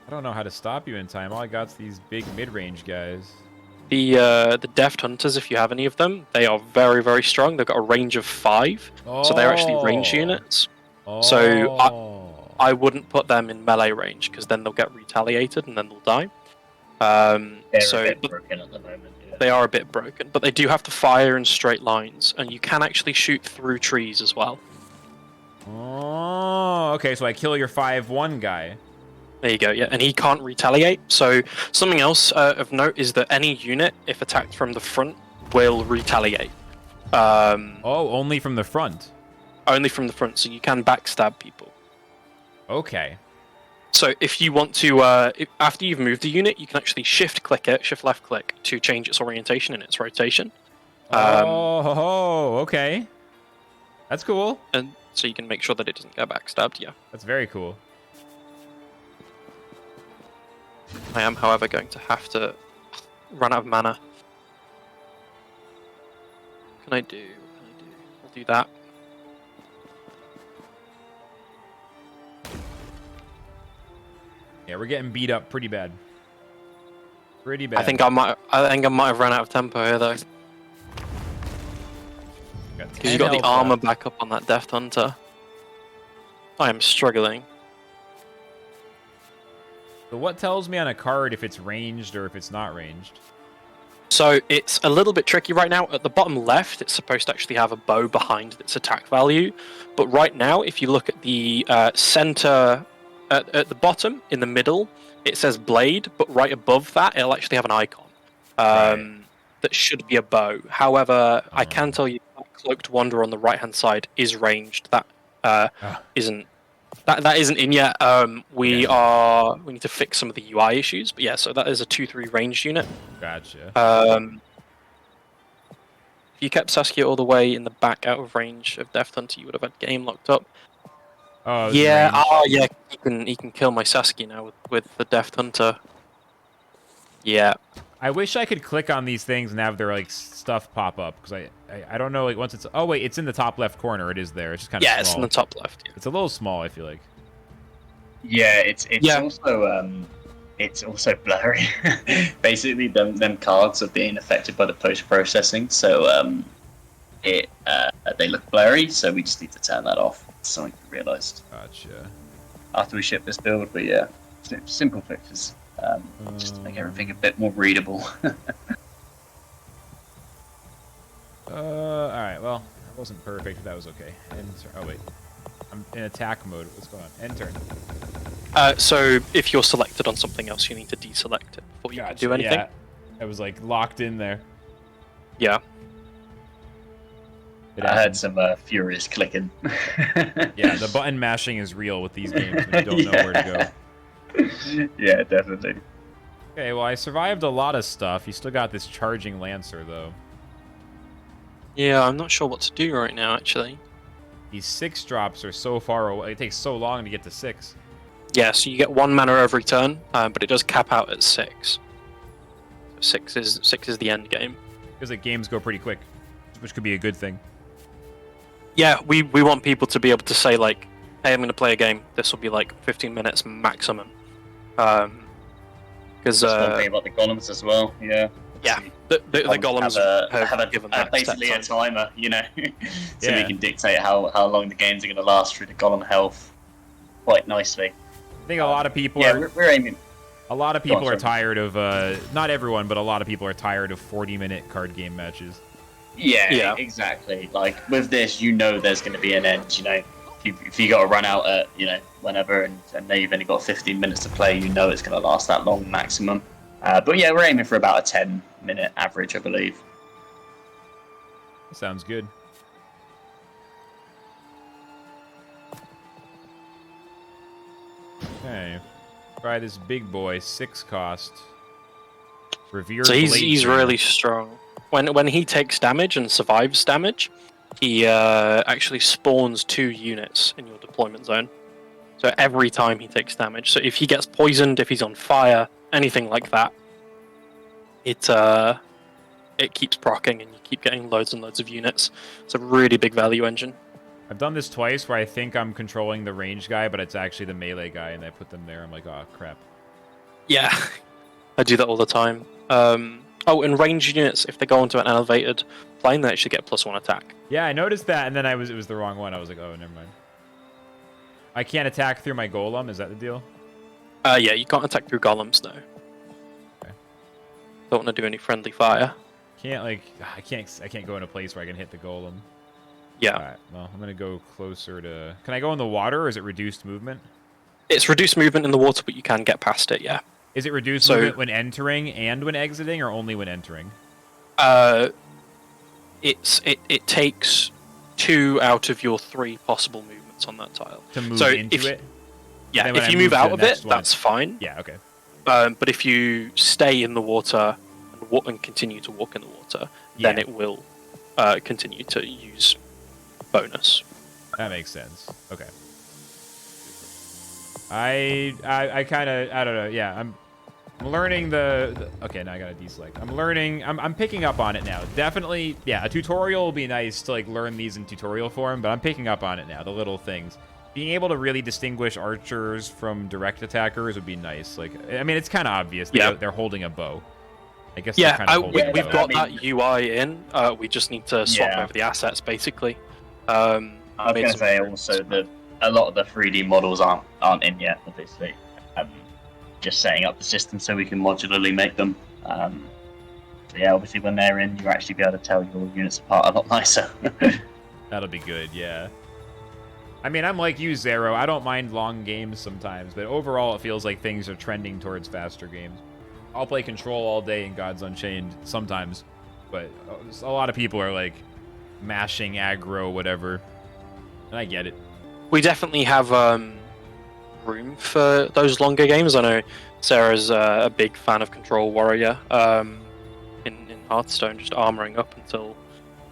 I don't know how to stop you in time. All I got's these big mid-range guys. The Deft Hunters, if you have any of them, they are very, very strong. They've got a range of 5, so they're actually range units. So I wouldn't put them in melee range because then they'll get retaliated and then they'll die. They're a bit broken at the moment. Yeah. They are a bit broken, but they do have to fire in straight lines, and you can actually shoot through trees as well. Oh, okay. So I kill your 5/1 guy. There you go, yeah, and he can't retaliate. So something else of note is that any unit, if attacked from the front, will retaliate. Only from the front. Only from the front, so you can backstab people. Okay. So if you want to, after you've moved the unit, you can actually shift-click it, shift-left-click, to change its orientation and its rotation. Okay. That's cool. And so you can make sure that it doesn't get backstabbed, yeah. That's very cool. I am, however, going to have to run out of mana. What can I do? I'll do that. Yeah, we're getting beat up pretty bad. Pretty bad. I think I might have run out of tempo here though. Because you got the armor back up on that Deft Hunter. I am struggling. So what tells me on a card if it's ranged or if it's not ranged? So it's a little bit tricky right now. At the bottom left, it's supposed to actually have a bow behind its attack value. But right now, if you look at the center, at the bottom, in the middle, it says blade, but right above that, it'll actually have an icon. That should be a bow. However, I can tell you that Cloaked Wanderer on the right-hand side is ranged. That isn't in yet. We need to fix some of the UI issues. But yeah, so that is a 2/3 ranged unit. Gotcha. If you kept Saskia all the way in the back out of range of Deft Hunter, you would have had game locked up. Oh, Yeah, range. he can kill my Saskia now with the Deft Hunter. Yeah. I wish I could click on these things and have their like stuff pop up because I don't know like once it's oh wait it's in the top left corner. It is there. It's just kind of Yeah, it's in the top left. Yeah. It's a little small. I feel like. Yeah, it's also blurry. Basically, them cards are being affected by the post processing, so they look blurry. So we just need to turn that off. It's something we realised Gotcha. after we ship this build. But yeah, simple fixes just to make everything a bit more readable. All right. Well, that wasn't perfect, but that was okay. Oh wait, I'm in attack mode. What's going on? End turn. So if you're selected on something else, you need to deselect it before you can do anything. Yeah, I was like locked in there. Yeah. I heard some furious clicking. Yeah, the button mashing is real with these games when you don't know where to go. Yeah, definitely. Okay, well I survived a lot of stuff. You still got this charging lancer though. Yeah, I'm not sure what to do right now, actually. These 6 drops are so far away. It takes so long to get to 6. Yeah, so you get 1 mana every turn, but it does cap out at 6. So 6 is the end game. Because like games go pretty quick, which could be a good thing. Yeah, we want people to be able to say like, hey, I'm going to play a game. This will be like 15 minutes maximum. Because That's one thing about the golems as well. Yeah. Yeah, the golems have basically a timer, you know, so Yeah. we can dictate how long the games are going to last through the golem health quite nicely. I think a lot of people Yeah, are. we're aiming. A lot of people Go on, are tired of. Not everyone, but a lot of people are tired of 40-minute card game matches. Yeah, exactly. Like with this, you know, there's going to be an end. You know, if you got to run out at whenever, and now you've only got 15 minutes to play, you know it's going to last that long maximum. But yeah, we're aiming for about a 10-minute average, I believe. Sounds good. Okay. Try this big boy, 6 cost. Revered So he's Blade really strong. When he takes damage and survives damage, he actually spawns 2 units in your deployment zone. So every time he takes damage. So if he gets poisoned, if he's on fire, anything like that, it keeps proccing and you keep getting loads and loads of units. It's a really big value engine. I've done this twice where I think I'm controlling the range guy, but it's actually the melee guy, and I put them there. I'm like, oh crap. Yeah, I do that all the time. Oh, and ranged units, if they go onto an elevated plane, they actually get +1 attack. Yeah, I noticed that, and then it was the wrong one. I was like, oh, never mind. I can't attack through my golem. Is that the deal? Yeah, you can't attack through golems though. Okay. Don't want to do any friendly fire. Can't like I can't go in a place where I can hit the golem. Yeah. All right. Well, I'm gonna go closer to. Can I go in the water, or is it reduced movement? It's reduced movement in the water, but you can get past it. Yeah. Is it reduced movement when entering and when exiting, or only when entering? It takes 2 out of your 3 possible movements on that tile. To move So into it? Yeah, Then when if I you move move to out the of it, next one, that's fine. Yeah, okay. But if you stay in the water and continue to walk in the water, then Yeah. it will continue to use bonus. That makes sense. Okay. I kind of, I don't know. Yeah, I'm learning the okay, now I got to deselect. I'm picking up on it now. Definitely, yeah, a tutorial will be nice to like learn these in tutorial form, but I'm picking up on it now, the little things. Being able to really distinguish archers from direct attackers would be nice. Like, I mean, it's kind of obvious. They're holding a bow. I guess Yeah, they're kind of holding a we've bow. got that UI in. We just need to swap over the assets, basically. I was going to say also that a lot of the 3D models aren't in yet, obviously. Just setting up the system so we can modularly make them. So yeah, obviously when they're in, you actually be able to tell your units apart a lot nicer. That'll be good, yeah. I mean, I'm like you, Zero. I don't mind long games sometimes, but overall it feels like things are trending towards faster games. I'll play Control all day in Gods Unchained sometimes, but a lot of people are like mashing aggro, whatever, and I get it. We definitely have room for those longer games. I know Sarah's a big fan of Control Warrior in Hearthstone, just armoring up until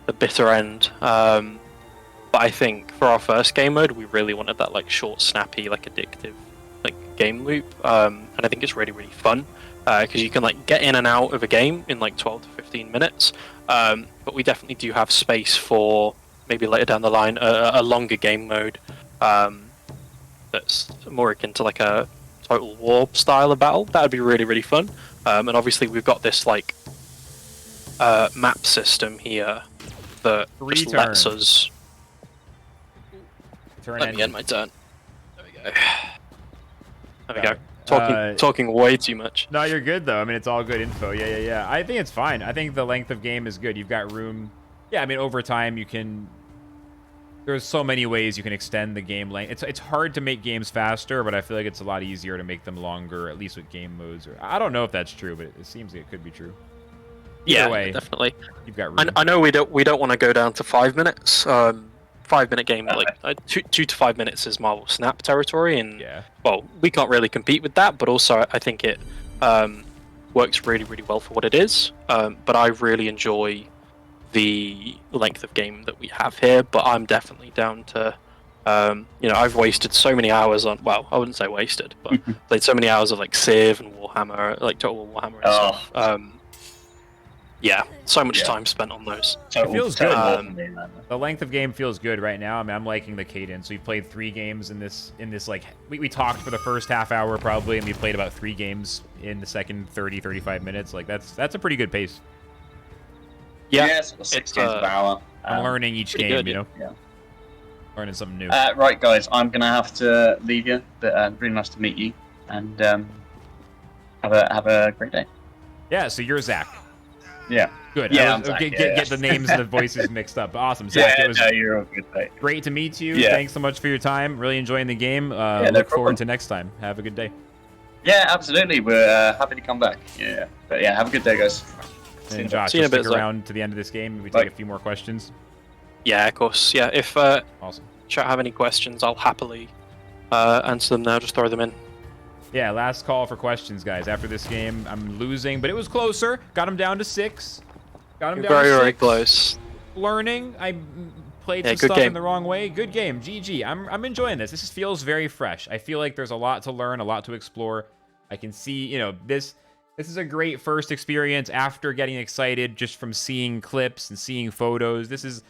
the bitter end. But I think for our first game mode, we really wanted that like short, snappy, like addictive, like game loop, and I think it's really, really fun because you can like get in and out of a game in like 12 to 15 minutes. But we definitely do have space for maybe later down the line a longer game mode that's more akin to like a Total War style of battle. That would be really, really fun. And obviously we've got this like map system here that just lets us. Let me end my turn. There we go. There we go. Talking way too much. No, you're good though. I mean, it's all good info. Yeah. I think it's fine. I think the length of game is good. You've got room. Yeah, I mean, over time you can. There's so many ways you can extend the game length. It's hard to make games faster, but I feel like it's a lot easier to make them longer, at least with game modes. Or I don't know if that's true, but it seems like it could be true. Either way, definitely. You've got room. I know we don't want to go down to 5 minutes. 5-minute game, like 2 to 5 minutes is Marvel Snap territory, and well, we can't really compete with that. But also, I think it works really, really well for what it is. But I really enjoy the length of game that we have here. But I'm definitely down to, I've wasted so many hours on. Well, I wouldn't say wasted, but played so many hours of like Civ and Warhammer, like Total War Warhammer and stuff. Yeah, so much time spent on those. It feels good. The length of game feels good right now. I mean, I'm liking the cadence. We've played 3 games in this like we talked for the first half hour probably, and we played about 3 games in the second 35 minutes. Like that's a pretty good pace. Yeah, sort of 6 games per hour. I'm learning each game, good, you know. Yeah. Learning something new. Right, guys, I'm gonna have to leave you, but really nice to meet you, and have a great day. Yeah, so you're Zach. Yeah. Good. Yeah, Get the names and the voices mixed up. Awesome. Zach, Yeah, it was you're all good, mate. great to meet you. Yeah. Thanks so much for your time. Really enjoying the game. no Look problem. forward to next time. Have a good day. Yeah, absolutely. We're happy to come back. Yeah. But yeah, have a good day, guys. And Josh, See you in a stick bit, Zach. around to the end of this game. We take a few more questions. Yeah, of course. Yeah, if Awesome. chat have any questions, I'll happily answer them now. Just throw them in. Yeah, last call for questions, guys. After this game, I'm losing, but it was closer. Got him down to 6. Got him down Very, to 6. very close. Learning. I played Yeah, some good stuff game. in the wrong way. Good game. GG. I'm enjoying this. This just feels very fresh. I feel like there's a lot to learn, a lot to explore. I can see, this is a great first experience after getting excited just from seeing clips and seeing photos. This is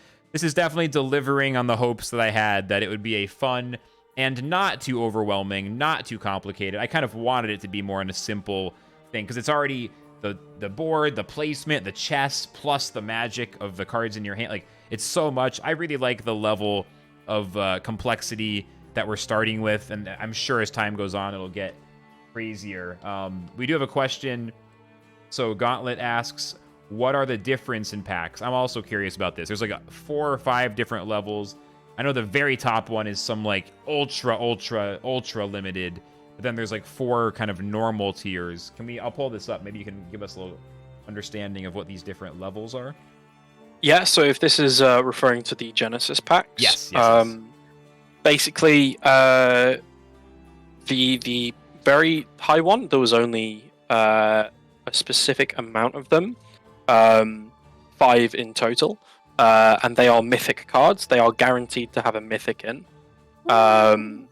definitely delivering on the hopes that I had that it would be a fun and not too overwhelming, not too complicated. I kind of wanted it to be more in a simple thing because it's already the board, the placement, the chess, plus the magic of the cards in your hand. Like, it's so much. I really like the level of complexity that we're starting with, and I'm sure as time goes on, it'll get crazier. We do have a question. So Gauntlet asks, what are the difference in packs? I'm also curious about this. There's like 4 or 5 different levels. I know the very top one is some like ultra limited, but then there's like 4 kind of normal tiers. I'll pull this up. Maybe you can give us a little understanding of what these different levels are. Yeah, so if this is referring to the Genesis packs, Yes. Basically, the very high one, there was only a specific amount of them, 5 in total, and they are mythic cards. They are guaranteed to have a mythic in, and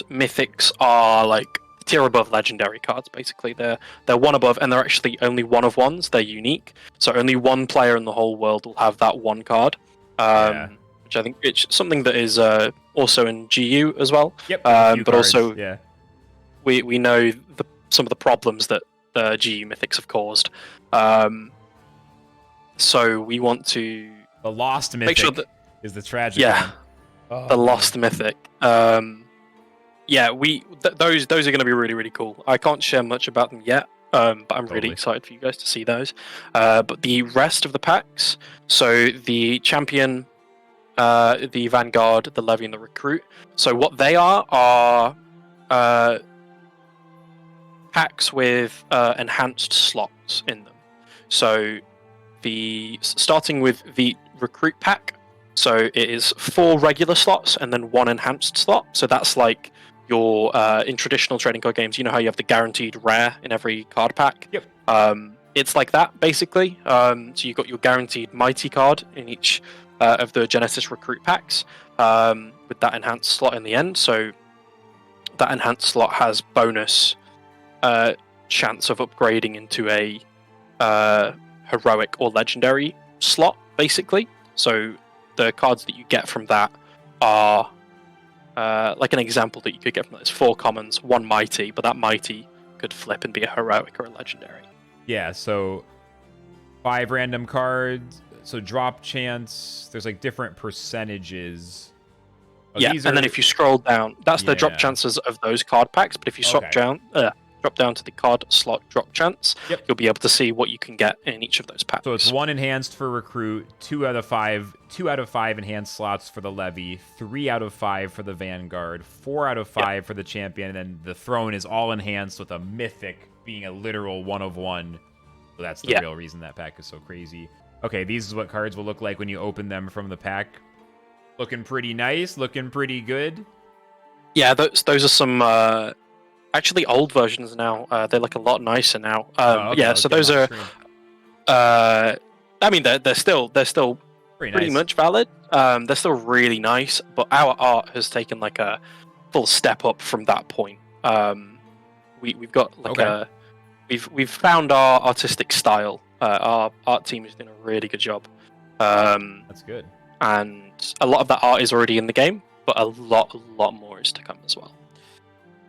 mythics are like tier above legendary cards. Basically, they're one above, and they're actually only one of ones. They're unique, so only one player in the whole world will have that one card. Which I think it's something that is also in GU as well. Yep. But also, we know some of the problems that GU mythics have caused. So we want to The lost mythic make sure that is the tragic one. Oh, the lost mythic. Those are going to be really, really cool. I can't share much about them yet, but I'm really excited for you guys to see those. But the rest of the packs, so the champion, the Vanguard, the Levy, and the Recruit. So what they are packs with enhanced slots in them. So starting with the Recruit pack, so it is 4 regular slots and then 1 enhanced slot. So that's like your in traditional trading card games, you know how you have the guaranteed rare in every card pack? Yep. It's like that, basically. So you've got your guaranteed Mighty card in each of the Genesis Recruit packs, with that enhanced slot in the end. So that enhanced slot has bonus chance of upgrading into a heroic or legendary slot, basically. So the cards that you get from that are like an example that you could get from that is 4 commons, 1 mighty, but that mighty could flip and be a heroic or a legendary. Yeah, so 5 random cards. So drop chance. There's like different percentages. Oh, Yeah, and then if you scroll down, that's the drop chances of those card packs. But if you drop down to the card slot drop chance, you'll be able to see what you can get in each of those packs. So it's 1 enhanced for recruit, 2 out of 5 enhanced slots for the levy, 3 out of 5 for the vanguard, 4 out of 5 for the champion, and then the throne is all enhanced with a mythic being a literal 1 of 1. So that's the real reason that pack is so crazy. Okay, these is what cards will look like when you open them from the pack. Looking pretty nice, looking pretty good. Yeah, those are some actually old versions now. They look a lot nicer now. Yeah, so those are. I mean, they're still pretty much valid. They're still really nice, but our art has taken like a full step up from that point. We've got like we've found our artistic style. Our art team is doing a really good job. That's good. And a lot of that art is already in the game, but a lot more is to come as well.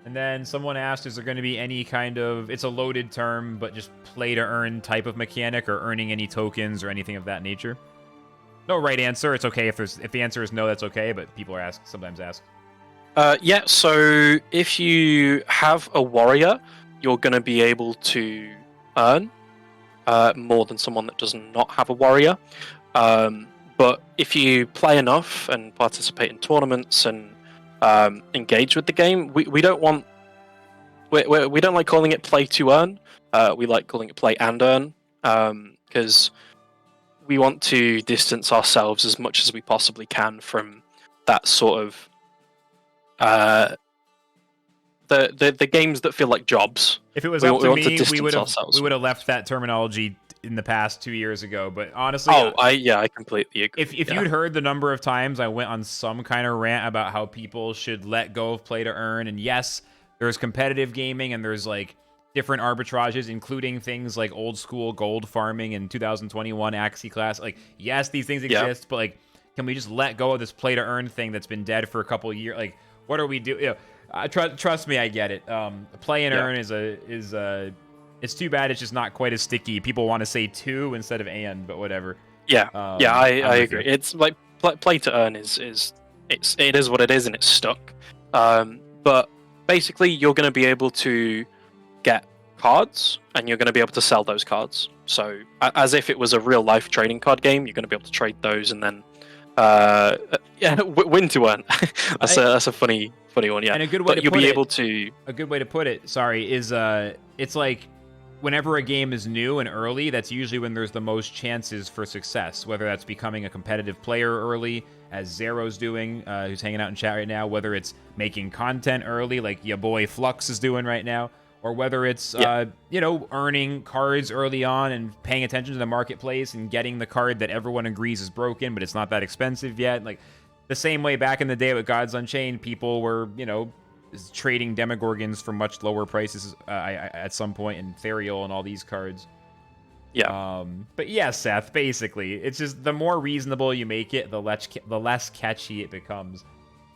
And then someone asked, is there going to be any kind of, it's a loaded term, but just play to earn type of mechanic or earning any tokens or anything of that nature? No right answer. It's okay if the answer is no, that's okay, but people are sometimes ask. Yeah, so if you have a warrior, you're going to be able to earn more than someone that does not have a warrior. But if you play enough and participate in tournaments and engage with the game, we don't like calling it play to earn. We like calling it play and earn, because we want to distance ourselves as much as we possibly can from that sort of the games that feel like jobs. If it was up to me, we would have left that terminology in the past 2 years ago, but honestly, I completely agree. If you'd heard the number of times I went on some kind of rant about how people should let go of play to earn, and yes, there's competitive gaming and there's like different arbitrages, including things like old school gold farming in 2021 Axie class. Like, yes, these things exist, but like, can we just let go of this play to earn thing that's been dead for a couple of years? Like, what are we doing? Trust me, I get it. Play and earn is it's too bad it's just not quite as sticky. People want to say to instead of and, but whatever. I agree. It's like play to earn it is what it is, and it's stuck. But basically, you're going to be able to get cards, and you're going to be able to sell those cards. So as if it was a real life trading card game, you're going to be able to trade those and then win to earn. That's a funny one. Yeah, and a good way a good way to put it. Sorry, is it's like, whenever a game is new and early, that's usually when there's the most chances for success, whether that's becoming a competitive player early, as Zero's doing, who's hanging out in chat right now, whether it's making content early, like your boy Flux is doing right now, or whether it's, earning cards early on and paying attention to the marketplace and getting the card that everyone agrees is broken, but it's not that expensive yet. Like, the same way back in the day with Gods Unchained, people were, trading Demogorgons for much lower prices at some point, in Therial and all these cards. Yeah. But yeah, Seth, basically, it's just the more reasonable you make it, the less catchy it becomes.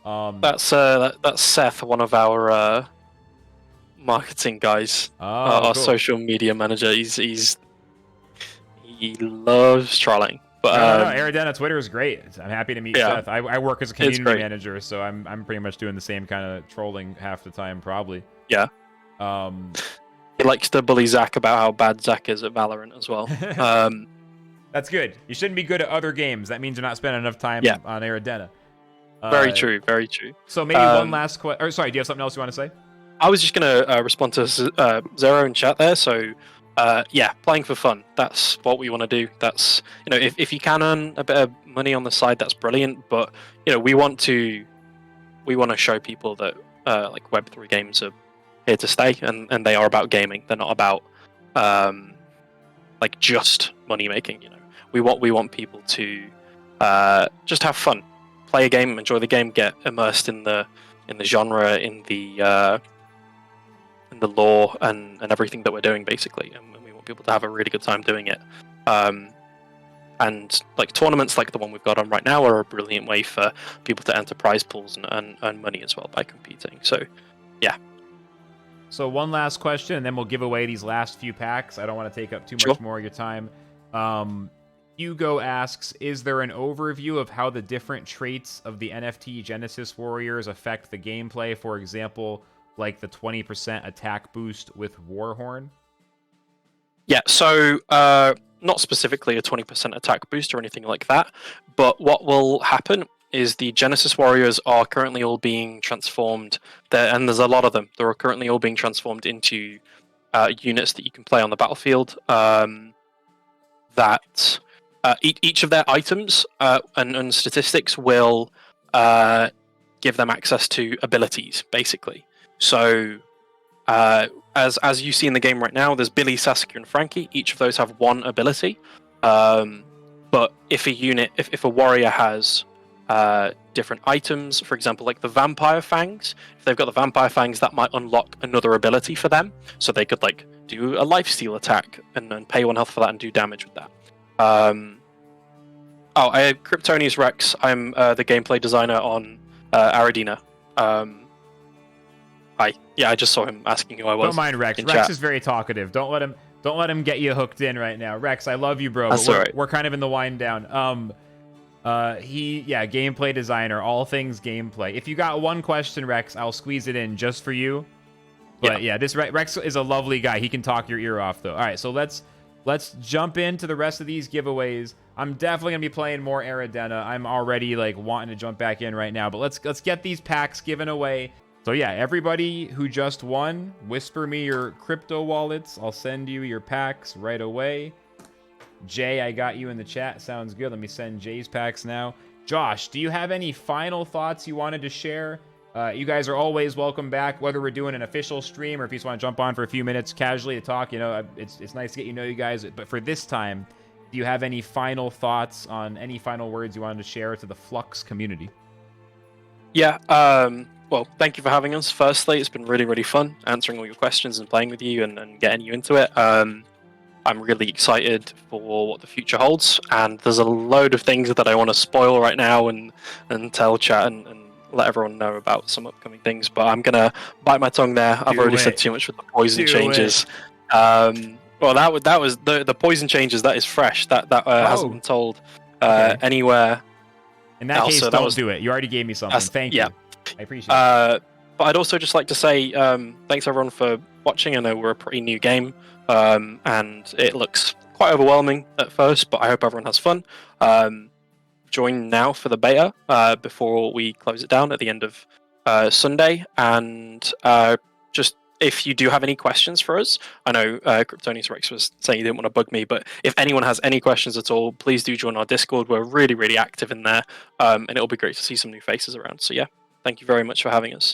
That's Seth, one of our marketing guys, our cool. social media manager. He loves trolling. But Aradena Twitter is great. I'm happy to meet Seth. I work as a community manager, so I'm pretty much doing the same kind of trolling half the time, probably. Yeah. He likes to bully Zach about how bad Zach is at Valorant as well. That's good. You shouldn't be good at other games. That means you're not spending enough time on Aradena. Very true. Very true. So maybe one last question. Sorry, do you have something else you want to say? I was just going to respond to Zero in chat there. So, playing for fun. That's what we want to do. That's, if you can earn a bit of money on the side, that's brilliant. But, we want to show people that like Web3 games are here to stay, and they are about gaming. They're not about like just money making. We want people to just have fun, play a game, enjoy the game, get immersed in the genre, in the lore, and everything that we're doing, basically. And we want people to have a really good time doing it. And like tournaments like the one we've got on right now are a brilliant way for people to enter prize pools and earn money as well by competing. So, yeah. So one last question, and then we'll give away these last few packs. I don't want to take up too Sure. much more of your time. Hugo asks, is there an overview of how the different traits of the NFT Genesis Warriors affect the gameplay? For example, like the 20% attack boost with Warhorn? Yeah, so not specifically a 20% attack boost or anything like that, but what will happen is the Genesis Warriors are currently all being transformed, and there's a lot of them. They're currently all being transformed into units that you can play on the battlefield. That each of their items and statistics will give them access to abilities, basically. So, as you see in the game right now, there's Billy, Sasuke, and Frankie. Each of those have one ability. But if a warrior has different items, for example, like the Vampire Fangs, if they've got the Vampire Fangs, that might unlock another ability for them. So they could like do a lifesteal attack and pay 1 health for that and do damage with that. Kryptonius Rex. I'm the gameplay designer on Aradena. I just saw him asking who I was. Don't mind Rex. Rex is very talkative. Don't let him get you hooked in right now. Rex, I love you, bro. That's but all right. We're kind of in the wind down. Gameplay designer, all things gameplay. If you got one question, Rex, I'll squeeze it in just for you. But this Rex is a lovely guy. He can talk your ear off, though. All right, so let's jump into the rest of these giveaways. I'm definitely gonna be playing more Aradena. I'm already like wanting to jump back in right now. But let's get these packs given away. So yeah, everybody who just won, whisper me your crypto wallets. I'll send you your packs right away. Jay, I got you in the chat. Sounds good. Let me send Jay's packs now. Josh, do you have any final thoughts you wanted to share? You guys are always welcome back, whether we're doing an official stream or if you just want to jump on for a few minutes casually to talk. You know, it's nice to get you guys. But for this time, do you have any final thoughts on any final words you wanted to share to the Flux community? Yeah. Well, thank you for having us. Firstly, it's been really, really fun answering all your questions and playing with you and getting you into it. I'm really excited for what the future holds, and there's a load of things that I want to spoil right now and tell chat and let everyone know about some upcoming things. But I'm gonna bite my tongue there. I've already said too much with the poison changes. Well, that was the poison changes. That is fresh. That hasn't been told anywhere. In that case, don't do it. You already gave me something. Thank you. I appreciate it. But I'd also just like to say thanks everyone for watching. I know we're a pretty new game, and it looks quite overwhelming at first, but I hope everyone has fun. Join now for the beta before we close it down at the end of Sunday. And just if you do have any questions for us, I know Kryptonius Rex was saying he didn't want to bug me, but if anyone has any questions at all, please do join our Discord. We're really, really active in there, and it'll be great to see some new faces around. So yeah, thank you very much for having us.